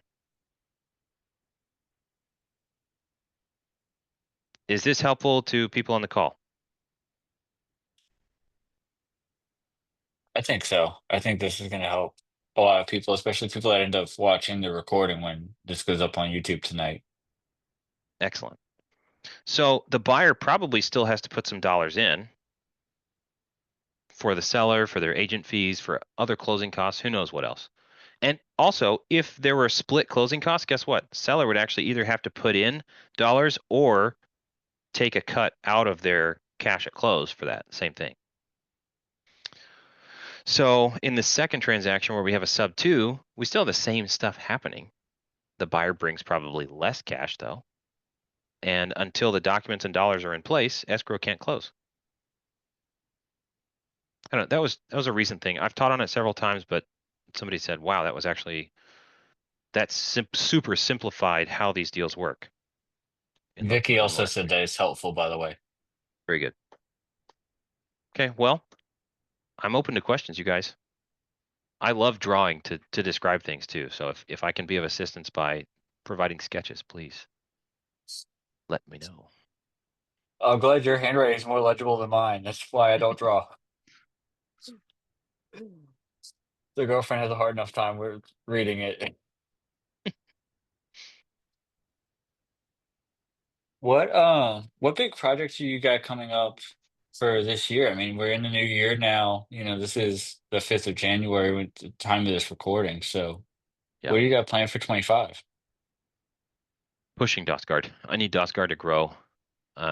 Speaker 2: Is this helpful to people on the call?
Speaker 1: I think so. I think this is going to help a lot of people, especially people that end up watching the recording when this goes up on YouTube tonight.
Speaker 2: Excellent. So the buyer probably still has to put some dollars in for the seller, for their agent fees, for other closing costs, who knows what else. And also, if there were split closing costs, guess what? Seller would actually either have to put in dollars or take a cut out of their cash at close for that same thing. So in the second transaction where we have a SubTo, we still have the same stuff happening. The buyer brings probably less cash though. And until the documents and dollars are in place, escrow can't close. I don't know, that was a recent thing. I've taught on it several times, but somebody said, wow, that was actually, that's super simplified how these deals work
Speaker 1: Vicky
Speaker 2: within the
Speaker 1: also
Speaker 2: last
Speaker 1: said
Speaker 2: week.
Speaker 1: that it's helpful, by the way.
Speaker 2: Very good. Okay, well, I'm open to questions, you guys. I love drawing to describe things too. So if I can be of assistance by providing sketches, please let me know.
Speaker 1: I'm glad your handwriting is more legible than mine. That's why I don't draw. The girlfriend has a hard enough time with reading it. What big projects do you got coming up for this year? I mean, we're in the new year now. You know, this is the 5th of January with the time of this recording. So
Speaker 2: Yeah,
Speaker 1: what do you got planned for 25?
Speaker 2: pushing DOSGuard. I need DOSGuard to grow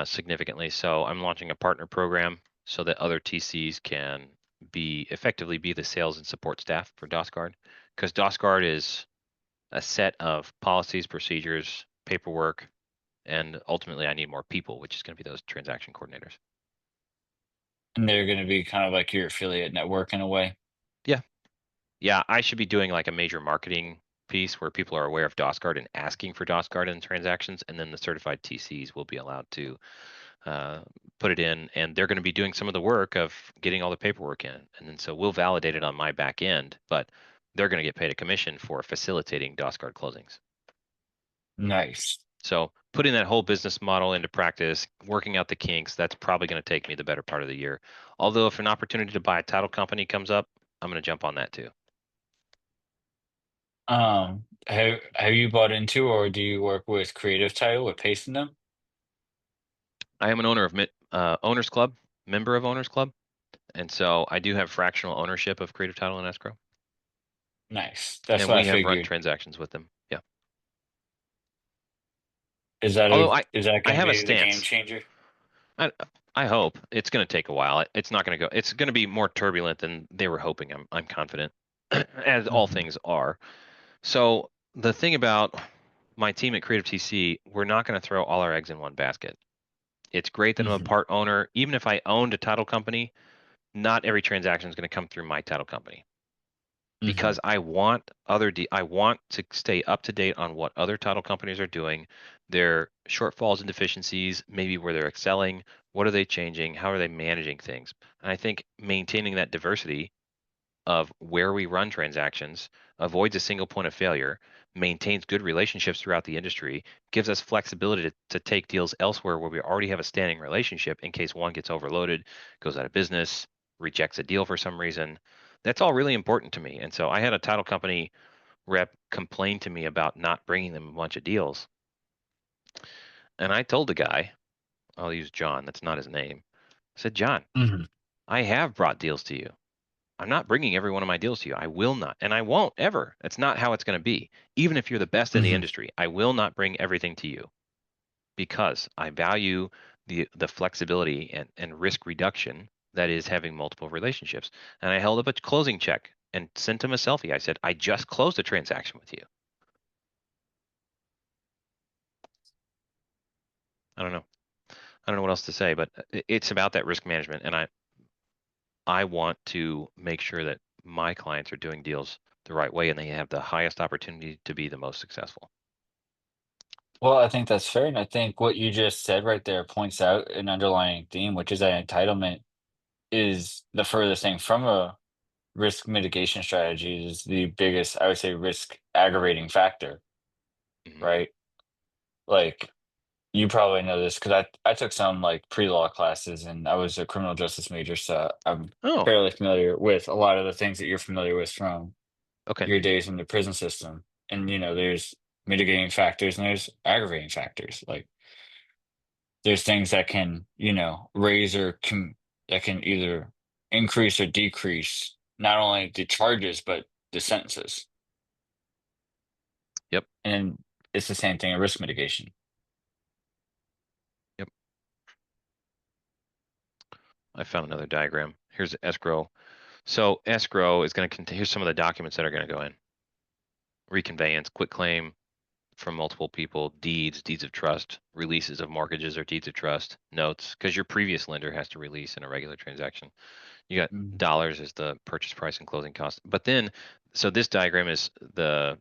Speaker 2: significantly. So I'm launching a partner program so that other TCs can effectively be the sales and support staff for DOSGuard, because DOSGuard is a set of policies, procedures, paperwork, and ultimately I need more people, which is going to be those transaction coordinators.
Speaker 1: And they're going to be kind of like your affiliate network in a way.
Speaker 2: Yeah, yeah, I should be doing like a major marketing piece where people are aware of DOSGuard and asking for DOSGuard in transactions, and then the certified TCs will be allowed to uh, put it in, and they're going to be doing some of the work of getting all the paperwork in, and then so we'll validate it on my back end, but they're going to get paid a commission for facilitating DOSGuard closings.
Speaker 1: Nice.
Speaker 2: So putting that whole business model into practice, working out the kinks, that's probably going to take me the better part of the year. Although if an opportunity to buy a title company comes up, I'm going to jump on that too.
Speaker 1: Have you bought into or do you work with Creative Title with pasting them?
Speaker 2: I am an owner of Owners Club, member of Owners Club, and so I do have fractional ownership of Creative Title and Escrow,
Speaker 1: Nice. That's
Speaker 2: and
Speaker 1: what I
Speaker 2: we have run
Speaker 1: figured.
Speaker 2: transactions with them. Yeah.
Speaker 1: Is that
Speaker 2: Although
Speaker 1: is that
Speaker 2: I
Speaker 1: going to
Speaker 2: have a
Speaker 1: be the game
Speaker 2: stance.
Speaker 1: changer?
Speaker 2: I I hope it's going to take a while. It's not going to go. It's going to be more turbulent than they were hoping. I'm confident, as all
Speaker 1: Hmm.
Speaker 2: things are. So the thing about my team at Creative TC, we're not going to throw all our eggs in one basket. It's great that I'm a
Speaker 1: Hmm.
Speaker 2: part owner. Even if I owned a title company, not every transaction is going to come through my title company
Speaker 1: Hmm.
Speaker 2: because I want to stay up to date on what other title companies are doing, their shortfalls and deficiencies, maybe where they're excelling, what are they changing, how are they managing things. And I think maintaining that diversity of where we run transactions, avoids a single point of failure, maintains good relationships throughout the industry, gives us flexibility to take deals elsewhere where we already have a standing relationship in case one gets overloaded, goes out of business, rejects a deal for some reason. That's all really important to me. And so I had a title company rep complain to me about not bringing them a bunch of deals. And I told the guy, I'll use John, that's not his name. I said, John,
Speaker 1: Hmm.
Speaker 2: I have brought deals to you. I'm not bringing every one of my deals to you. I will not, and I won't ever. That's not how it's going to be. Even if you're the best in the
Speaker 1: Hmm.
Speaker 2: industry, I will not bring everything to you because I value the flexibility and risk reduction that is having multiple relationships. And I held up a closing check and sent him a selfie. I said, I just closed a transaction with you. I don't know. I don't know what else to say, but it's about that risk management, and I want to make sure that my clients are doing deals the right way and they have the highest opportunity to be the most successful.
Speaker 1: Well, I think that's fair. And I think what you just said right there points out an underlying theme, which is that entitlement is the furthest thing from a risk mitigation strategy is the biggest, I would say, risk aggravating factor,
Speaker 2: Mhm.
Speaker 1: right? Like you probably know this because I took some like pre-law classes and I was a criminal justice major, so I'm
Speaker 2: Oh,
Speaker 1: fairly familiar with a lot of the things that you're familiar with from
Speaker 2: okay.
Speaker 1: your days in the prison system. And there's mitigating factors and there's aggravating factors. Like there's things that can, raise or that can either increase or decrease not only the charges but the sentences.
Speaker 2: Yep.
Speaker 1: And it's the same thing in risk mitigation.
Speaker 2: Yep. I found another diagram. Here's escrow. So escrow is going to contain, here's some of the documents that are going to go in. Reconveyance, quitclaim from multiple people, deeds of trust, releases of mortgages or deeds of trust, notes, because your previous lender has to release in a regular transaction. You got
Speaker 1: Mhm.
Speaker 2: dollars as the purchase price and closing cost. But then, so this diagram is the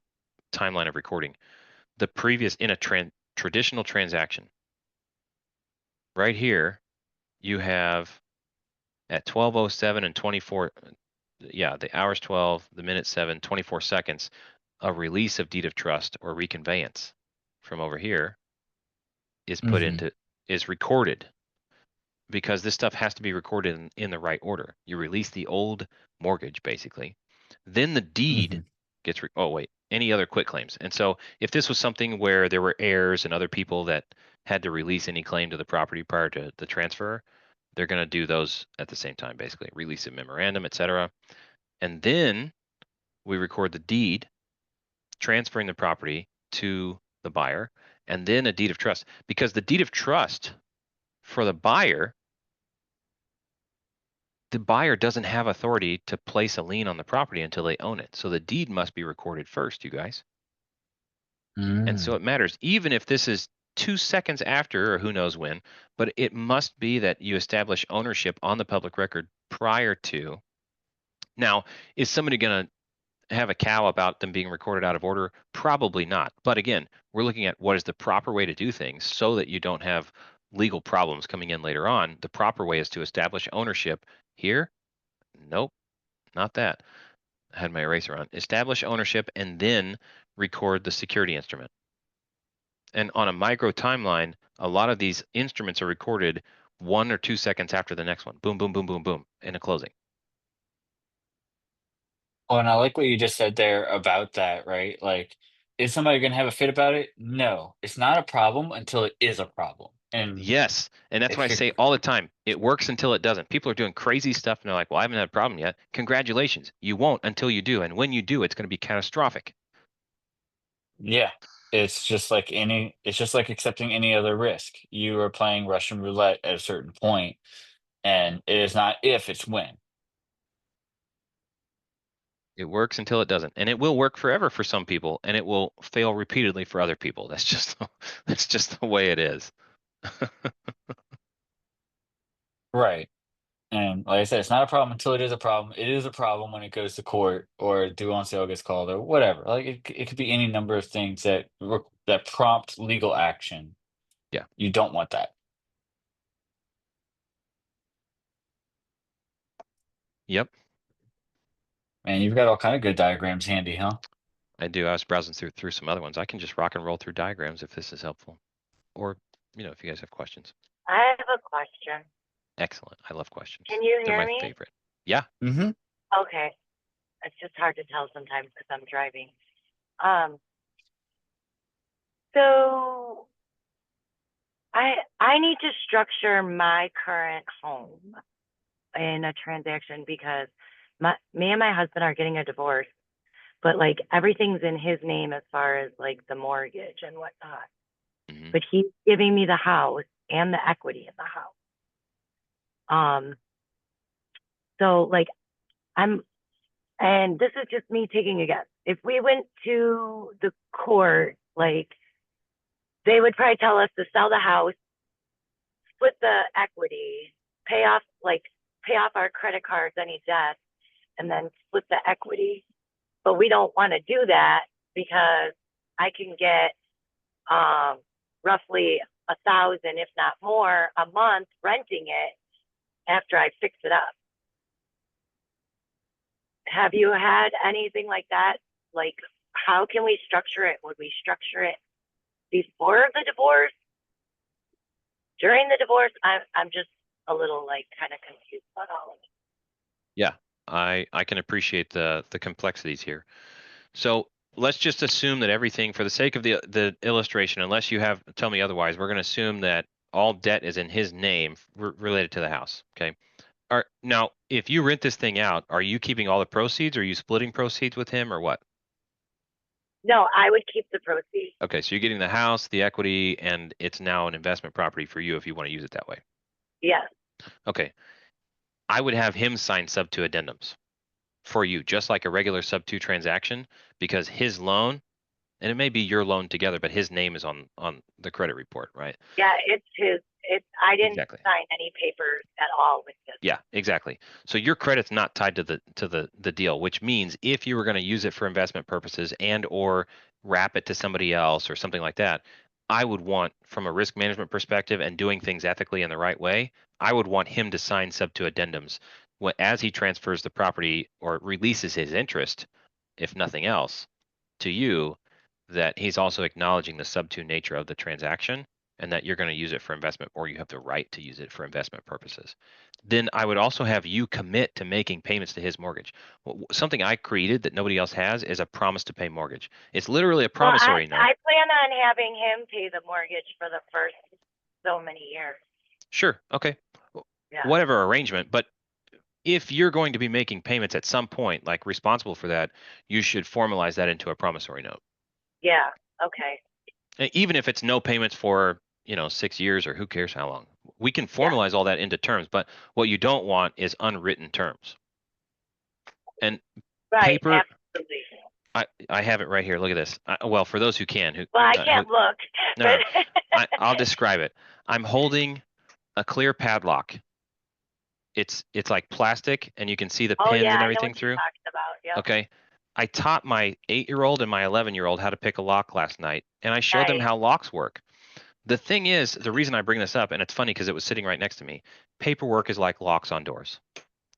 Speaker 2: timeline of recording. The previous in a traditional transaction, right here, you have at 12:07 and 24, yeah, the hours 12, the minute 7, 24 seconds, a release of deed of trust or reconveyance from over here is put
Speaker 1: Mhm.
Speaker 2: into is recorded because this stuff has to be recorded in the right order. You release the old mortgage basically, then the deed
Speaker 1: Mhm.
Speaker 2: gets oh wait, any other quit claims. And so if this was something where there were heirs and other people that had to release any claim to the property prior to the transfer, they're going to do those at the same time basically, release a memorandum, etc. And then we record the deed transferring the property to the buyer, and then a deed of trust. Because the deed of trust for the buyer doesn't have authority to place a lien on the property until they own it. So the deed must be recorded first, you guys. And so
Speaker 1: Mm.
Speaker 2: it matters, even if this is 2 seconds after or who knows when, but it must be that you establish ownership on the public record prior to. Now, is somebody going to have a cow about them being recorded out of order? Probably not. But again, we're looking at what is the proper way to do things so that you don't have legal problems coming in later on. The proper way is to establish ownership here. Nope, not that. I had my eraser on. Establish ownership and then record the security instrument. And on a micro timeline, a lot of these instruments are recorded 1 or 2 seconds after the next one. Boom, boom, boom, boom, boom, in a closing.
Speaker 1: Oh, and I like what you just said there about that, right? Like, is somebody going to have a fit about it? No, it's not a problem until it is a problem. And
Speaker 2: Yes. And that's what I
Speaker 1: if it,
Speaker 2: say all the time. It works until it doesn't. People are doing crazy stuff and they're like, well, I haven't had a problem yet. Congratulations. You won't until you do. And when you do, it's going to be catastrophic.
Speaker 1: yeah, it's just like accepting any other risk. You are playing Russian roulette at a certain point, and it is not if, it's when.
Speaker 2: It works until it doesn't. And it will work forever for some people and it will fail repeatedly for other people. That's just that's just the way it is.
Speaker 1: Right. And like I said, it's not a problem until it is a problem. It is a problem when it goes to court or due on sale gets called or whatever. Like it could be any number of things that prompt legal action.
Speaker 2: Yeah.
Speaker 1: You don't want that.
Speaker 2: Yep.
Speaker 1: Man, you've got all kind of good diagrams handy, huh?
Speaker 2: I do. I was browsing through some other ones. I can just rock and roll through diagrams if this is helpful. Or, if you guys have questions.
Speaker 3: I have a question.
Speaker 2: Excellent. I love questions.
Speaker 3: Can you
Speaker 2: They're
Speaker 3: hear
Speaker 2: my
Speaker 3: me?
Speaker 2: favorite. Yeah.
Speaker 1: Mm-hmm.
Speaker 3: Okay. It's just hard to tell sometimes because I'm driving. Um, so I need to structure my current home in a transaction because me and my husband are getting a divorce, but like everything's in his name as far as like the mortgage and whatnot.
Speaker 2: Hmm.
Speaker 3: But he's giving me the house and the equity in the house. So like I'm, and this is just me taking a guess. If we went to the court, like they would probably tell us to sell the house, split the equity, pay off pay off our credit cards, any debt, and then split the equity. But we don't want to do that because I can get roughly 1,000, if not more, a month renting it after I fix it up. Have you had anything like that? Like, how can we structure it? Would we structure it before the divorce? During the divorce? I'm just a little like kind of confused about all of it.
Speaker 2: Yeah. I can appreciate the complexities here. So let's just assume that everything, for the sake of the illustration, unless you have tell me otherwise, we're going to assume that all debt is in his name related to the house. Okay. Now, if you rent this thing out, are you keeping all the proceeds? Or are you splitting proceeds with him, or what?
Speaker 3: No, I would keep the proceeds.
Speaker 2: Okay, so you're getting the house, the equity, and it's now an investment property for you if you want to use it that way.
Speaker 3: Yes.
Speaker 2: Okay, I would have him sign sub-to addendums for you, just like a regular sub-to transaction, because his loan, and it may be your loan together, but his name is on the credit report, right?
Speaker 3: Yeah, it's his. I didn't
Speaker 2: Exactly.
Speaker 3: sign any papers at all with this.
Speaker 2: Yeah, exactly. So your credit's not tied to the deal, which means if you were going to use it for investment purposes and or wrap it to somebody else or something like that, I would want, from a risk management perspective and doing things ethically in the right way, I would want him to sign sub-to addendums as he transfers the property or releases his interest, if nothing else, to you, that he's also acknowledging the sub-to nature of the transaction and that you're going to use it for investment, or you have the right to use it for investment purposes. Then I would also have you commit to making payments to his mortgage. Something I created that nobody else has is a promise to pay mortgage. It's literally a
Speaker 3: Well,
Speaker 2: promissory note.
Speaker 3: I plan on having him pay the mortgage for the first so many years.
Speaker 2: Sure. Okay.
Speaker 3: Yeah.
Speaker 2: Whatever arrangement. But if you're going to be making payments at some point, like responsible for that, you should formalize that into a promissory note.
Speaker 3: Yeah. Okay.
Speaker 2: Even if it's no payments for 6 years or who cares how long. We can
Speaker 3: Yeah.
Speaker 2: formalize all that into terms, but what you don't want is unwritten terms. And
Speaker 3: Right.
Speaker 2: paper,
Speaker 3: Absolutely.
Speaker 2: I have it right here. Look at this. Well, for those who can,
Speaker 3: Well, I can't look,
Speaker 2: no,
Speaker 3: but
Speaker 2: I'll describe it. I'm holding a clear padlock. It's like plastic, and you can see the
Speaker 3: oh
Speaker 2: pins
Speaker 3: yeah,
Speaker 2: and
Speaker 3: I know
Speaker 2: everything
Speaker 3: what you're
Speaker 2: through.
Speaker 3: talking about. Yeah.
Speaker 2: Okay. I taught my 8-year-old and my 11-year-old how to pick a lock last night, and I showed them
Speaker 3: Nice.
Speaker 2: how locks work. The thing is, the reason I bring this up, and it's funny because it was sitting right next to me, paperwork is like locks on doors.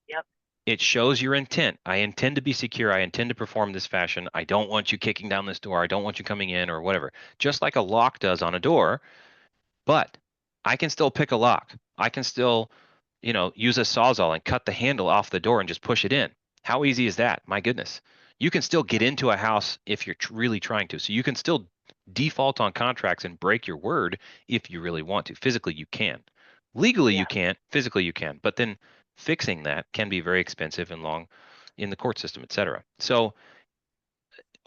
Speaker 3: Yep.
Speaker 2: It shows your intent. I intend to be secure. I intend to perform this fashion. I don't want you kicking down this door. I don't want you coming in or whatever. Just like a lock does on a door, but I can still pick a lock. I can still, use a sawzall and cut the handle off the door and just push it in. How easy is that? My goodness. You can still get into a house if you're really trying to. So you can still default on contracts and break your word if you really want to. Physically, you can. Legally, you
Speaker 3: Yeah.
Speaker 2: can't. Physically, you can. But then fixing that can be very expensive and long in the court system, et cetera. So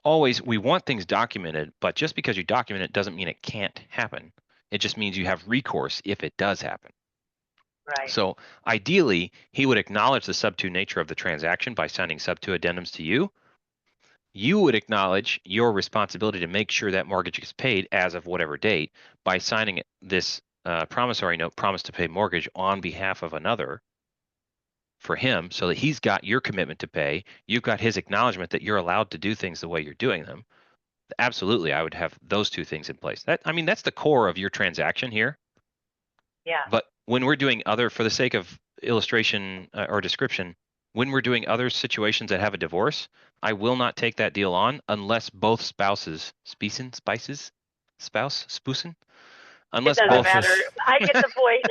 Speaker 2: always, we want things documented, but just because you document it doesn't mean it can't happen. It just means you have recourse if it does happen.
Speaker 3: Right.
Speaker 2: So ideally, he would acknowledge the SubTo nature of the transaction by signing SubTo addendums to you. You would acknowledge your responsibility to make sure that mortgage gets paid as of whatever date by signing this promissory note, promise to pay mortgage on behalf of another for him, so that he's got your commitment to pay. You've got his acknowledgement that you're allowed to do things the way you're doing them. Absolutely, I would have those two things in place. That, I mean, that's the core of your transaction here.
Speaker 3: Yeah.
Speaker 2: But when we're doing other, for the sake of illustration or description, when we're doing other situations that have a divorce, I will not take that deal on unless both spouses, spousen,
Speaker 3: It
Speaker 2: unless
Speaker 3: doesn't
Speaker 2: both,
Speaker 3: matter.
Speaker 1: Spouses.
Speaker 3: I get the point.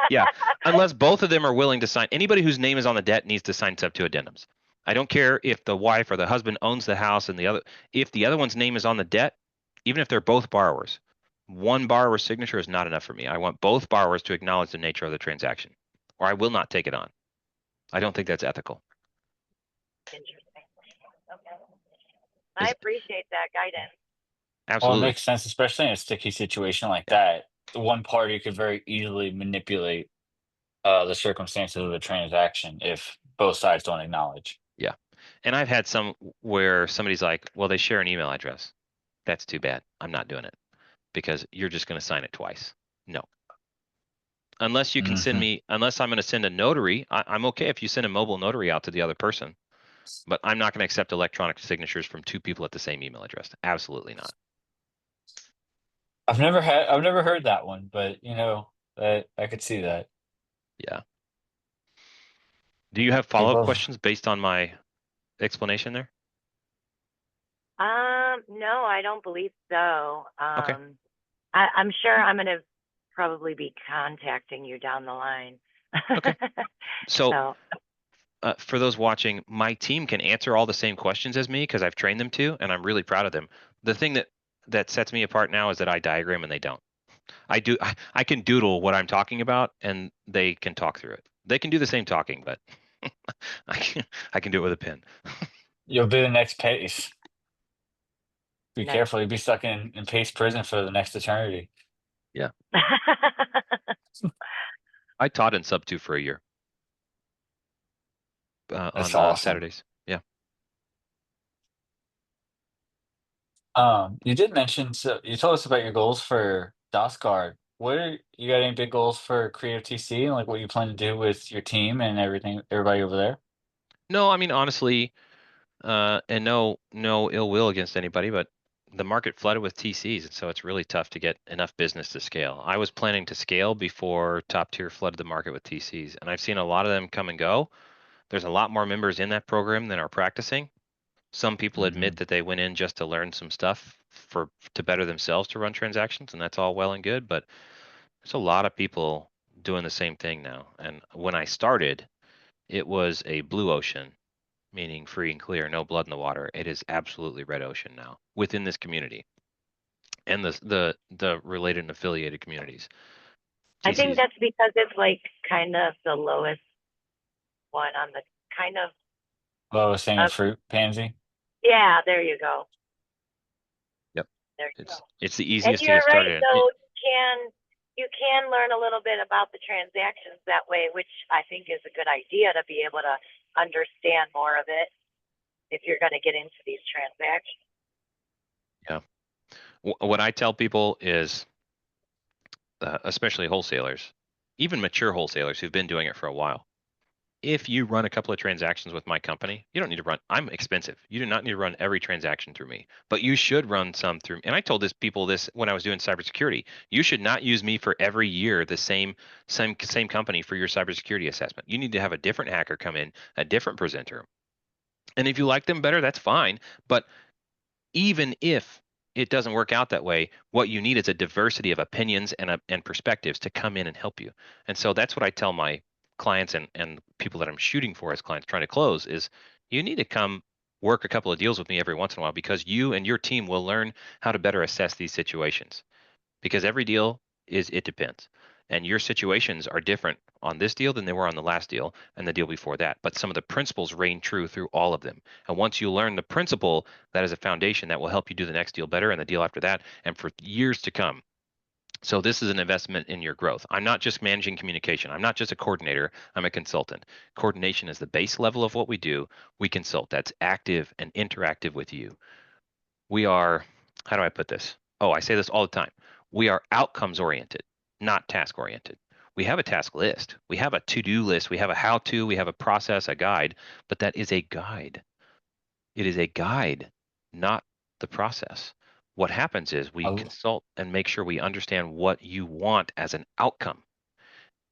Speaker 2: yeah, unless both of them are willing to sign. Anybody whose name is on the debt needs to sign SubTo addendums. I don't care if the wife or the husband owns the house and the other, if the other one's name is on the debt, even if they're both borrowers, one borrower's signature is not enough for me. I want both borrowers to acknowledge the nature of the transaction, or I will not take it on. I don't think that's ethical.
Speaker 3: Interesting. Okay. I
Speaker 2: Is
Speaker 3: appreciate that guidance.
Speaker 1: Well, it
Speaker 2: absolutely.
Speaker 1: makes sense, especially in a sticky situation like that. The one party could very easily manipulate the circumstances of the transaction if both sides don't acknowledge.
Speaker 2: Yeah. And I've had some where somebody's like, well, they share an email address. That's too bad. I'm not doing it because you're just going to sign it twice. No. Unless you can send
Speaker 1: Hmm.
Speaker 2: me, unless I'm going to send a notary, I'm okay if you send a mobile notary out to the other person, but I'm not going to accept electronic signatures from two people at the same email address. Absolutely not.
Speaker 1: I've never heard that one, but that I could see that.
Speaker 2: Yeah. Do you have follow-up
Speaker 1: People have,
Speaker 2: questions based on my explanation there?
Speaker 3: No, I don't believe so.
Speaker 2: Okay.
Speaker 3: I'm sure I'm gonna probably be contacting you down the line.
Speaker 2: Okay. So
Speaker 3: So,
Speaker 2: for those watching, my team can answer all the same questions as me because I've trained them to, and I'm really proud of them. The thing that sets me apart now is that I diagram and they don't. I do. I can doodle what I'm talking about, and they can talk through it. They can do the same talking, but I can do it with a pen.
Speaker 1: you'll be the next pace. Be
Speaker 3: nice.
Speaker 1: careful, you'll be stuck in pace prison for the next eternity.
Speaker 2: Yeah. I taught in SubTo for a year
Speaker 1: That's
Speaker 2: on
Speaker 1: awesome.
Speaker 2: Saturdays. Yeah.
Speaker 1: You did mention, so you told us about your goals for DOSGuard. You got any big goals for Creative TC and like what you plan to do with your team and everybody over there?
Speaker 2: No, I mean honestly, and no ill will against anybody, but the market flooded with TCs, and so it's really tough to get enough business to scale. I was planning to scale before top tier flooded the market with TCs, and I've seen a lot of them come and go. There's a lot more members in that program than are practicing. Some people
Speaker 1: Hmm.
Speaker 2: admit that they went in just to learn some stuff to better themselves to run transactions, and that's all well and good, but there's a lot of people doing the same thing now. And when I started, it was a blue ocean, meaning free and clear, no blood in the water. It is absolutely red ocean now within this community and the related and affiliated communities.
Speaker 3: I think
Speaker 2: TCs.
Speaker 3: that's because it's like kind of the lowest one on the kind of,
Speaker 1: Lowest hanging
Speaker 3: uh,
Speaker 1: fruit, pansy.
Speaker 3: yeah, there you go.
Speaker 2: Yep.
Speaker 3: There you go.
Speaker 2: It's the
Speaker 3: And
Speaker 2: easiest to
Speaker 3: you're
Speaker 2: get
Speaker 3: right,
Speaker 2: started in.
Speaker 3: though, you can learn a little bit about the transactions that way, which I think is a good idea to be able to understand more of it if you're going to get into these transactions.
Speaker 2: Yeah. What I tell people is, especially wholesalers, even mature wholesalers who've been doing it for a while, if you run a couple of transactions with my company, you don't need to run. I'm expensive. You do not need to run every transaction through me, but you should run some through. And I told people this when I was doing cybersecurity. You should not use me for every year the same company for your cybersecurity assessment. You need to have a different hacker come in, a different presenter. And if you like them better, that's fine. But even if it doesn't work out that way, what you need is a diversity of opinions and perspectives to come in and help you. And so that's what I tell my clients and people that I'm shooting for as clients trying to close is you need to come work a couple of deals with me every once in a while, because you and your team will learn how to better assess these situations, because every deal it depends, and your situations are different on this deal than they were on the last deal and the deal before that, but some of the principles reign true through all of them. And once you learn the principle, that is a foundation that will help you do the next deal better and the deal after that and for years to come. So this is an investment in your growth. I'm not just managing communication. I'm not just a coordinator. I'm a consultant. Coordination is the base level of what we do. We consult. That's active and interactive with you. We are, how do I put this? Oh, I say this all the time. We are outcomes oriented, not task oriented. We have a task list. We have a to-do list. We have a how-to. We have a process, a guide, but that is a guide. It is a guide, not the process. What happens is we
Speaker 1: I,
Speaker 2: consult and make sure we understand what you want as an outcome.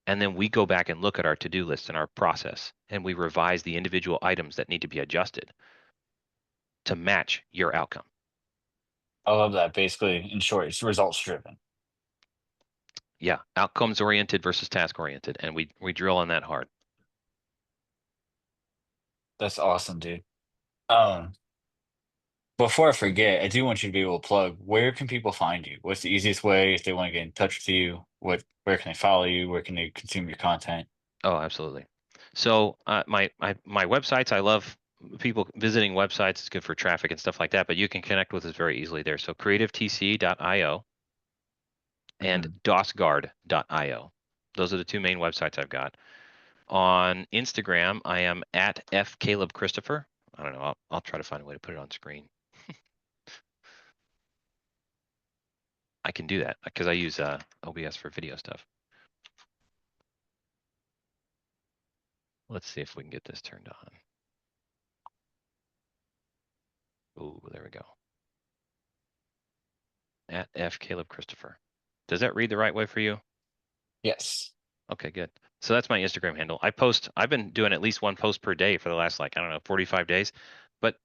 Speaker 2: And then we go back and look at our to-do list and our process, and we revise the individual items that need to be adjusted to match your outcome.
Speaker 1: I love that. Basically, in short, it's results driven.
Speaker 2: Yeah, outcomes oriented versus task oriented, and we drill on that hard.
Speaker 1: That's awesome, dude. Um, Before I forget, I do want you to be able to plug, where can people find you? What's the easiest way if they want to get in touch with you? Where can they follow you? Where can they consume your content?
Speaker 2: Oh, absolutely. So my websites, I love people visiting websites. It's good for traffic and stuff like that. But you can connect with us very easily there. So creativetc.io and
Speaker 1: Mhm.
Speaker 2: dosguard.io. Those are the two main websites I've got. On Instagram, I am at fcalebchristopher. I don't know. I'll try to find a way to put it on screen. I can do that because I use OBS for video stuff. Let's see if we can get this turned on. Oh, there we go. At fcalebchristopher. Does that read the right way for you?
Speaker 1: Yes.
Speaker 2: Okay, good. So that's my Instagram handle. I've been doing at least one post per day for the last, like, I don't know, 45 days. But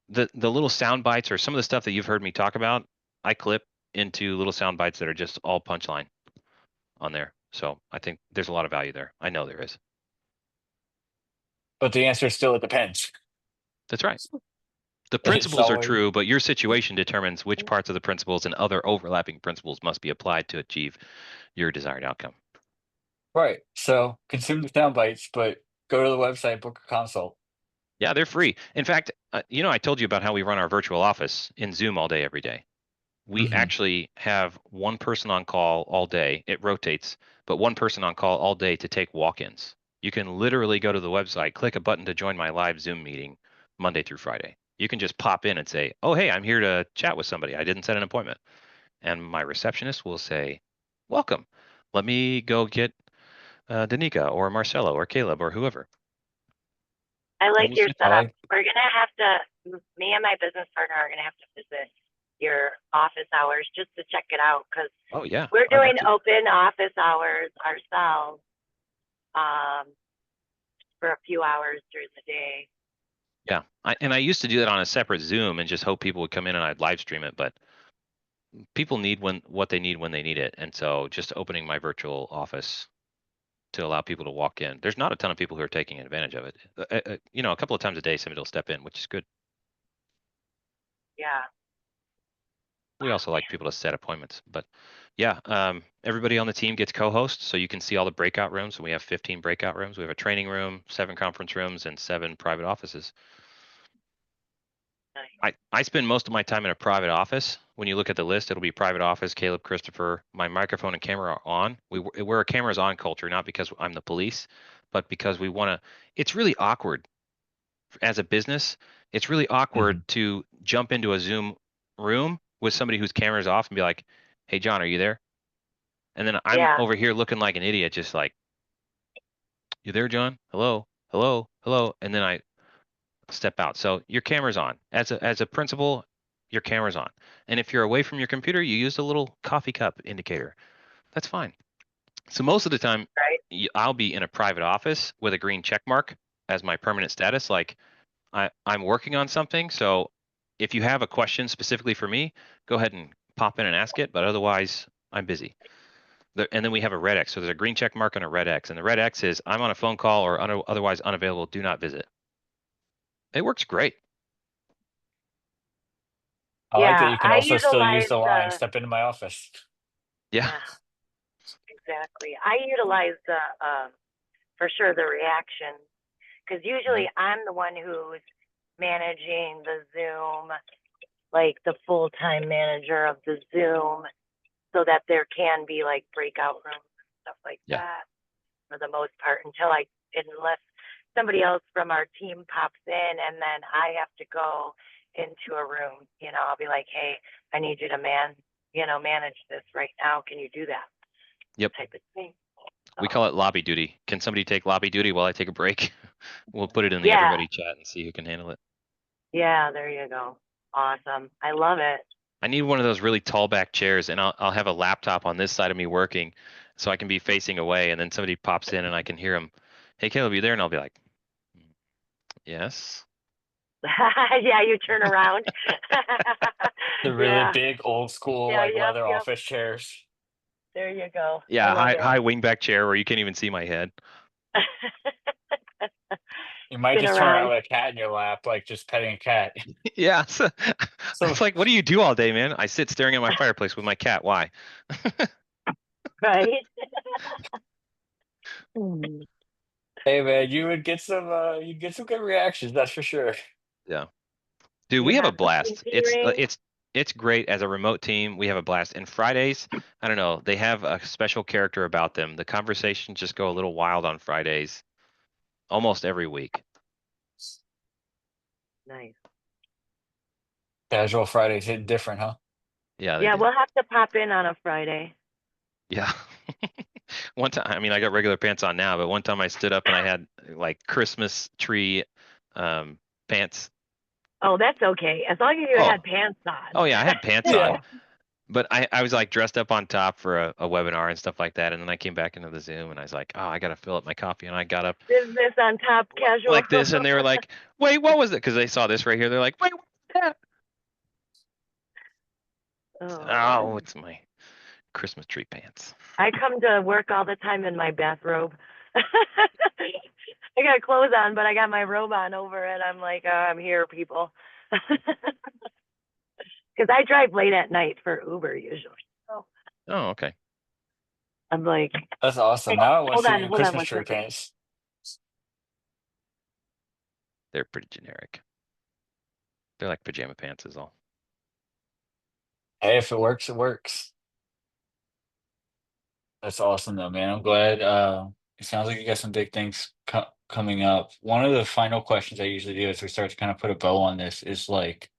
Speaker 2: the little sound bites or some of the stuff that you've heard me talk about, I clip into little sound bites that are just all punchline on there. So I think there's a lot of value there. I know there is.
Speaker 1: But the answer is still it depends.
Speaker 2: That's right. The
Speaker 1: It's
Speaker 2: principles are
Speaker 1: always
Speaker 2: true, but your situation determines which parts of the principles and other overlapping principles must be applied to achieve your desired outcome.
Speaker 1: right. So consume the sound bites, but go to the website, book a consult.
Speaker 2: Yeah, they're free. In fact, I told you about how we run our virtual office in Zoom all day, every day. We
Speaker 1: Hmm.
Speaker 2: actually have one person on call all day. It rotates, but one person on call all day to take walk-ins. You can literally go to the website, click a button to join my live Zoom meeting Monday through Friday. You can just pop in and say, "Oh, hey, I'm here to chat with somebody. I didn't set an appointment." And my receptionist will say, "Welcome. Let me go get Danica or Marcelo or Caleb or whoever."
Speaker 4: I
Speaker 2: And
Speaker 4: like
Speaker 2: we'll
Speaker 4: your
Speaker 2: sit
Speaker 1: I
Speaker 2: there.
Speaker 4: setup.
Speaker 1: like.
Speaker 4: We're gonna have to, me and my business partner are gonna have to visit your office hours just to check it out because
Speaker 2: Oh, yeah,
Speaker 4: we're
Speaker 2: I'd love
Speaker 4: doing
Speaker 2: to.
Speaker 4: open office hours ourselves um, for a few hours during the day.
Speaker 2: Yeah. I used to do that on a separate Zoom and just hope people would come in and I'd live stream it, but people need what they need when they need it. And so just opening my virtual office to allow people to walk in. There's not a ton of people who are taking advantage of it. A couple of times a day, somebody will step in, which is good.
Speaker 4: Yeah.
Speaker 2: We also like people to set appointments, but yeah, everybody on the team gets co-hosts, so you can see all the breakout rooms. So we have 15 breakout rooms. We have a training room, 7 conference rooms, and 7 private offices.
Speaker 4: Nice.
Speaker 2: I spend most of my time in a private office. When you look at the list, it'll be private office, Caleb Christopher. My microphone and camera are on. We're a cameras on culture, not because I'm the police, but because we want to. It's really awkward as a business. It's really
Speaker 1: Hmm.
Speaker 2: awkward to jump into a Zoom room with somebody whose camera's off and be like, "Hey, John, are you there?" And then I'm
Speaker 4: Yeah.
Speaker 2: over here looking like an idiot, just like, "You there, John? Hello, hello, hello." And then I step out. So your camera's on. As a principal, your camera's on. And if you're away from your computer, you use a little coffee cup indicator. That's fine. So most of the time,
Speaker 4: Right.
Speaker 2: I'll be in a private office with a green check mark as my permanent status. Like I'm working on something. So if you have a question specifically for me, go ahead and pop in and ask it. But otherwise, I'm busy. And then we have a red X. So there's a green check mark and a red X. And the red X is I'm on a phone call or otherwise unavailable, do not visit. It works great.
Speaker 1: I like that
Speaker 4: Yeah,
Speaker 1: you can
Speaker 4: I
Speaker 1: also still use
Speaker 4: utilize
Speaker 1: the line,
Speaker 4: the,
Speaker 1: step into my office.
Speaker 2: Yeah.
Speaker 4: yeah, exactly. I utilize the, for sure, the reaction, because usually I'm the one who's managing the Zoom, like the full-time manager of the Zoom, so that there can be like breakout rooms and stuff like
Speaker 2: Yeah.
Speaker 4: that for the most part unless somebody else from our team pops in and then I have to go into a room, I'll be like, hey, I need you to manage this right now. Can you do that?
Speaker 2: Yep.
Speaker 4: Type of thing.
Speaker 2: We
Speaker 4: So,
Speaker 2: call it lobby duty. Can somebody take lobby duty while I take a break? We'll put it in the
Speaker 4: yeah,
Speaker 2: everybody chat and see who can handle it.
Speaker 4: yeah, there you go. Awesome. I love it.
Speaker 2: I need one of those really tall back chairs, and I'll have a laptop on this side of me working, so I can be facing away, and then somebody pops in and I can hear them. Hey, Caleb, you there? And I'll be like, yes.
Speaker 4: Yeah, you turn around.
Speaker 1: The really
Speaker 4: Yeah,
Speaker 1: big old school
Speaker 4: yeah,
Speaker 1: like
Speaker 4: yep,
Speaker 1: leather
Speaker 4: yep.
Speaker 1: office chairs.
Speaker 4: There you go. I
Speaker 2: Yeah,
Speaker 4: love
Speaker 2: high
Speaker 4: it.
Speaker 2: wingback chair where you can't even see my head.
Speaker 1: You might
Speaker 4: Spin
Speaker 1: just turn around
Speaker 4: around.
Speaker 1: with a cat in your lap, like just petting a cat.
Speaker 2: Yeah, so,
Speaker 1: So
Speaker 2: it's like, what do you do all day, man? I sit staring at my fireplace with my cat. Why?
Speaker 4: Right?
Speaker 1: hey man, you'd get some good reactions, that's for sure.
Speaker 2: Yeah. Dude,
Speaker 4: You
Speaker 2: we have a
Speaker 4: have the
Speaker 2: blast.
Speaker 4: pinky ring?
Speaker 2: It's great as a remote team. We have a blast. And Fridays, I don't know, they have a special character about them. The conversations just go a little wild on Fridays, almost every week.
Speaker 4: Nice.
Speaker 1: Casual Fridays hit different, huh?
Speaker 2: Yeah, they
Speaker 4: Yeah,
Speaker 2: do.
Speaker 4: we'll have to pop in on a Friday.
Speaker 2: Yeah. One time, I mean, I got regular pants on now, but one time I stood up and I had like Christmas tree pants.
Speaker 4: Oh, that's okay. As long as you
Speaker 2: Oh,
Speaker 4: had pants on.
Speaker 2: oh yeah, I had pants on.
Speaker 1: Yeah.
Speaker 2: But I was like dressed up on top for a webinar and stuff like that. And then I came back into the Zoom and I was like, oh, I got to fill up my coffee. And I got up
Speaker 4: Business on top, casual.
Speaker 2: like this. And they were like, wait, what was it? Because they saw this right here. They're like, wait, what's that? Oh, it's my Christmas tree pants.
Speaker 4: I come to work all the time in my bathrobe. I got clothes on, but I got my robe on over it. I'm like, I'm here, people. Because I drive late at night for Uber usually. So
Speaker 2: Oh, okay.
Speaker 4: I'm like,
Speaker 1: That's awesome.
Speaker 4: hey,
Speaker 1: Now I want to see you in
Speaker 4: hold on
Speaker 1: Christmas
Speaker 4: one
Speaker 1: tree
Speaker 4: second.
Speaker 1: pants.
Speaker 2: They're pretty generic. They're like pajama pants is all.
Speaker 1: Hey, if it works, it works. That's awesome though, man. I'm glad. It sounds like you got some big things coming up. One of the final questions I usually do as we start to kind of put a bow on this is like,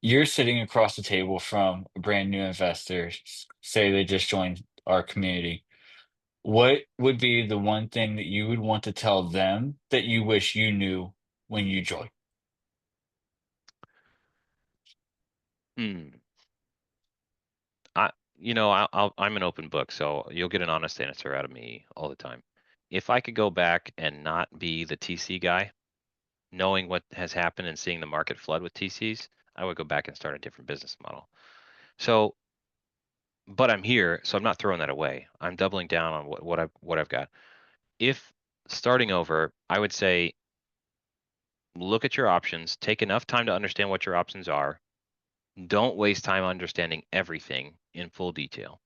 Speaker 1: you're sitting across the table from a brand new investor, say they just joined our community. What would be the one thing that you would want to tell them that you wish you knew when you joined?
Speaker 2: Hmm. I, I'm an open book, so you'll get an honest answer out of me all the time. If I could go back and not be the TC guy, knowing what has happened and seeing the market flood with TCs, I would go back and start a different business model. So, but I'm here, so I'm not throwing that away. I'm doubling down on what I've got. If starting over, I would say look at your options, take enough time to understand what your options are. Don't waste time understanding everything in full detail.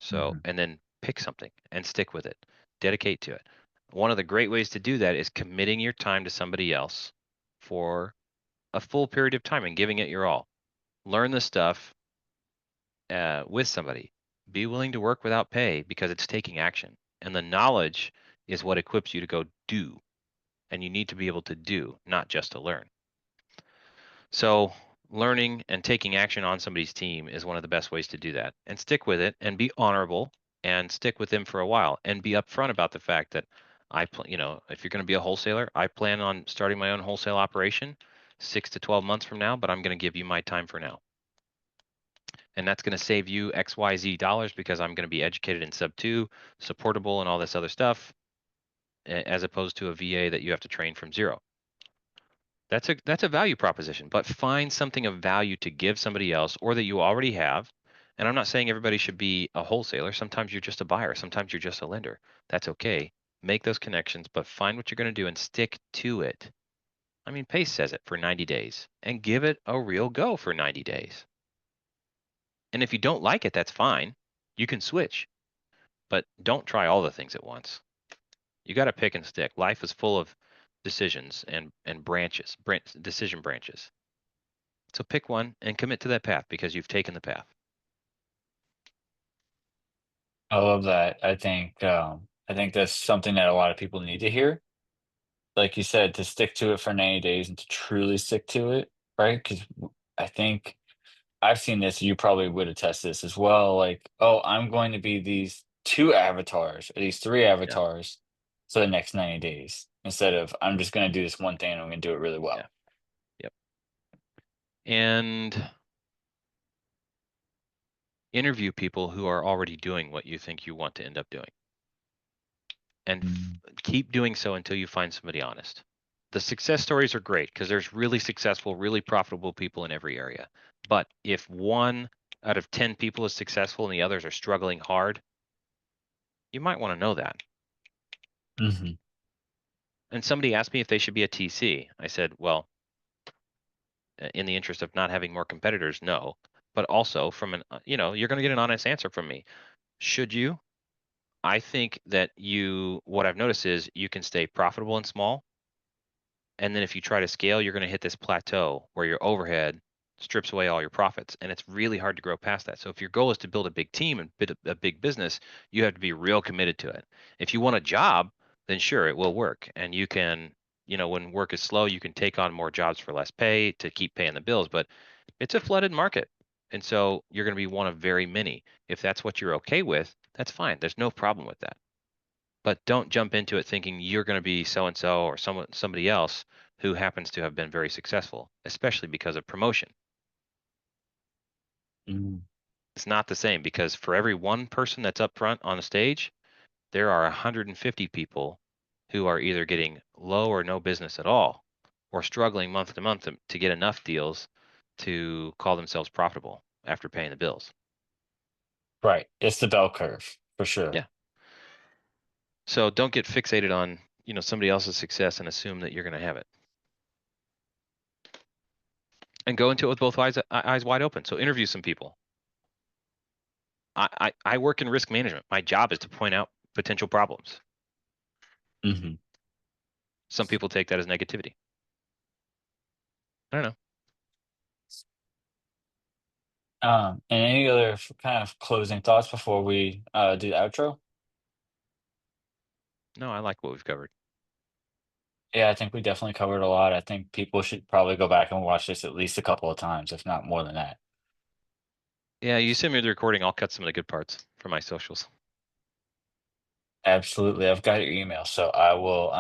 Speaker 2: So,
Speaker 1: Mhm.
Speaker 2: and then pick something and stick with it. Dedicate to it. One of the great ways to do that is committing your time to somebody else for a full period of time and giving it your all. Learn the stuff with somebody. Be willing to work without pay because it's taking action. And the knowledge is what equips you to go do. And you need to be able to do, not just to learn. So, learning and taking action on somebody's team is one of the best ways to do that. And stick with it and be honorable and stick with them for a while and be upfront about the fact that if you're going to be a wholesaler, I plan on starting my own wholesale operation 6 to 12 months from now, but I'm going to give you my time for now. And that's going to save you XYZ dollars because I'm going to be educated in SubTo, supportable, and all this other stuff, as opposed to a VA that you have to train from zero. That's a value proposition, but find something of value to give somebody else or that you already have And I'm not saying everybody should be a wholesaler. Sometimes you're just a buyer. Sometimes you're just a lender. That's okay. Make those connections, but find what you're going to do and stick to it. I mean, Pace says it for 90 days and give it a real go for 90 days. And if you don't like it, that's fine. You can switch, but don't try all the things at once. You got to pick and stick. Life is full of decisions and branches, decision branches. So pick one and commit to that path because you've taken the path.
Speaker 1: I love that. I think that's something that a lot of people need to hear. Like you said, to stick to it for 90 days and to truly stick to it, right? Because I think I've seen this, you probably would attest this as well. Like, oh, I'm going to be these two avatars or these three
Speaker 2: Yeah,
Speaker 1: avatars for the next 90 days instead of I'm just going to do this one thing and I'm going to do it really well.
Speaker 2: yeah, yep. And interview people who are already doing what you think you want to end up doing. And
Speaker 1: Mm.
Speaker 2: keep doing so until you find somebody honest. The success stories are great because there's really successful, really profitable people in every area. But if 1 out of 10 people is successful and the others are struggling hard, you might want to know that.
Speaker 1: Mhm.
Speaker 2: And somebody asked me if they should be a TC. I said, well, in the interest of not having more competitors, no. But also from an, you're going to get an honest answer from me. Should you? I think that what I've noticed is you can stay profitable and small. And then if you try to scale, you're going to hit this plateau where your overhead strips away all your profits. And it's really hard to grow past that. So if your goal is to build a big team and build a big business, you have to be real committed to it. If you want a job, then sure, it will work. And you can, when work is slow, you can take on more jobs for less pay to keep paying the bills. But it's a flooded market. And so you're going to be one of very many. If that's what you're okay with, that's fine. There's no problem with that. But don't jump into it thinking you're going to be so and so or somebody else who happens to have been very successful, especially because of promotion.
Speaker 1: Mm.
Speaker 2: It's not the same because for every one person that's up front on a stage, there are 150 people who are either getting low or no business at all or struggling month to month to get enough deals to call themselves profitable after paying the bills.
Speaker 1: Right. It's the bell curve for sure.
Speaker 2: Yeah. So don't get fixated on, somebody else's success and assume that you're going to have it. And go into it with both eyes wide open. So interview some people. I work in risk management. My job is to point out potential problems.
Speaker 1: Mhm.
Speaker 2: Some people take that as negativity. I don't know.
Speaker 1: And any other kind of closing thoughts before we do the outro?
Speaker 2: No, I like what we've covered.
Speaker 1: Yeah, I think we definitely covered a lot. I think people should probably go back and watch this at least a couple of times, if not more than that.
Speaker 2: Yeah, you send me the recording. I'll cut some of the good parts for my socials.
Speaker 1: Absolutely. I've got your email, so I will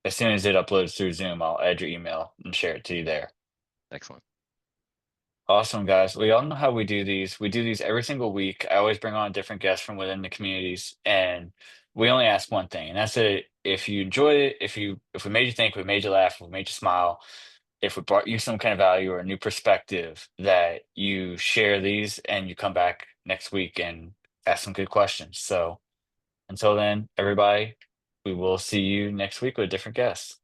Speaker 1: as soon as it uploads through Zoom, I'll add your email and share it to you there.
Speaker 2: Excellent.
Speaker 1: Awesome, guys. We all know how we do these. We do these every single week. I always bring on different guests from within the communities, and we only ask one thing, and that's it. If you enjoyed it, if we made you think, we made you laugh, we made you smile, if we brought you some kind of value or a new perspective, that you share these and you come back next week and ask some good questions. So until then, everybody, we will see you next week with a different guest.